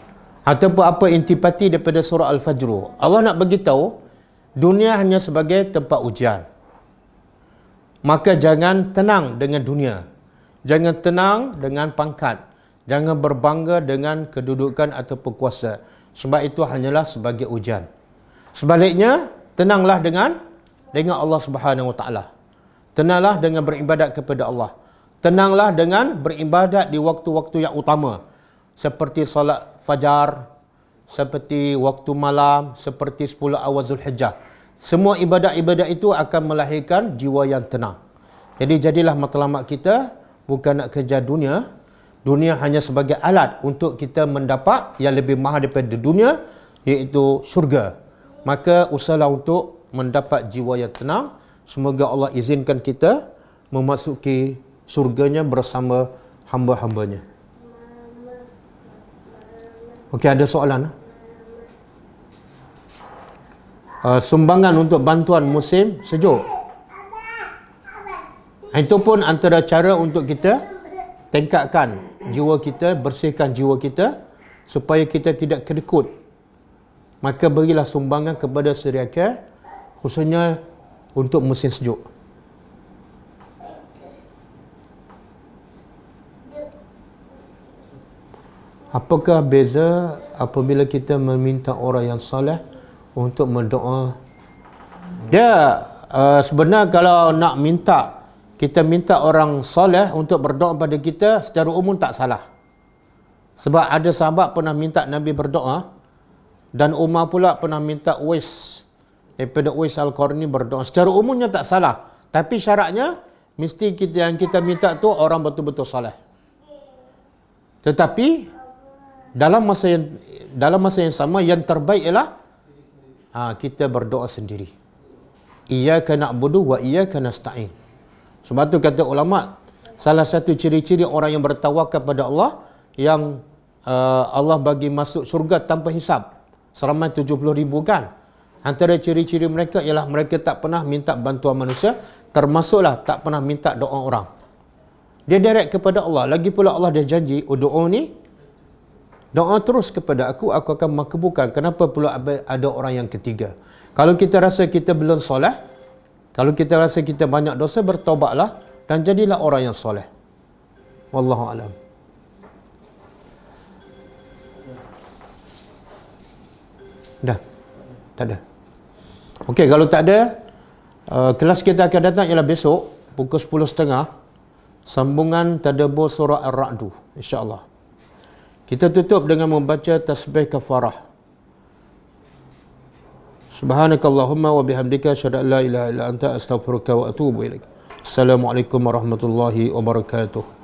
ataupun apa intipati daripada surah Al-Fajr? Allah nak beritahu dunia hanya sebagai tempat ujian. Maka jangan tenang dengan dunia. Jangan tenang dengan pangkat. Jangan berbangga dengan kedudukan ataupun kuasa. Sebab itu hanyalah sebagai ujian. Sebaliknya, tenanglah dengan Allah Subhanahu Wa Taala. Tenanglah dengan beribadat kepada Allah. Tenanglah dengan beribadat di waktu-waktu yang utama. Seperti salat fajar, seperti waktu malam, seperti 10 awal Zulhijjah. Semua ibadat-ibadat itu akan melahirkan jiwa yang tenang. Jadi jadilah matlamat kita bukan nak kejar dunia. Dunia hanya sebagai alat untuk kita mendapat yang lebih mahal daripada dunia, iaitu syurga. Maka usahalah untuk mendapat jiwa yang tenang. Semoga Allah izinkan kita memasuki surganya bersama hamba-hambanya. Okey, ada soalan? Sumbangan untuk bantuan musim sejuk. Itu pun antara cara untuk kita tingkatkan jiwa kita, bersihkan jiwa kita supaya kita tidak kedekut. Maka berilah sumbangan kepada syarikat, khususnya untuk musim sejuk. Apakah beza apabila kita meminta orang yang soleh untuk mendoa? Dia sebenarnya kalau nak minta, kita minta orang soleh untuk berdoa pada kita, secara umum tak salah. Sebab ada sahabat pernah minta Nabi berdoa, dan Umar pula pernah minta Uwais, daripada Uwais Al-Qarni berdoa. Secara umumnya tak salah. Tapi syaratnya, mesti yang kita minta tu orang betul-betul soleh. Tetapi dalam masa yang sama, yang terbaik ialah kita berdoa sendiri. Iyyaka na'budu wa iyyaka nasta'in. Sebab tu kata ulama, salah satu ciri-ciri orang yang bertawakal kepada Allah, yang Allah bagi masuk syurga tanpa hisab, seramai 70,000 kan. Antara ciri-ciri mereka ialah mereka tak pernah minta bantuan manusia, termasuklah tak pernah minta doa orang. Dia direct kepada Allah. Lagi pula Allah dah janji, ud'uni, doa terus kepada aku akan makbulkan. Kenapa pula ada orang yang ketiga? Kalau kita rasa kita belum soleh, kalau kita rasa kita banyak dosa, bertaubatlah dan jadilah orang yang soleh. Wallahu a'lam. Dah? Tak ada? Okey, kalau tak ada, kelas kita akan datang ialah besok pukul 10.30, sambungan tadabbur surah Ar-Ra'd, insya-Allah. Kita tutup dengan membaca tasbih kafarah. Subhanakallahumma wa bihamdika asyhadu an la ilaha illa anta astaghfiruka wa atubu ilaik. Assalamualaikum warahmatullahi wabarakatuh.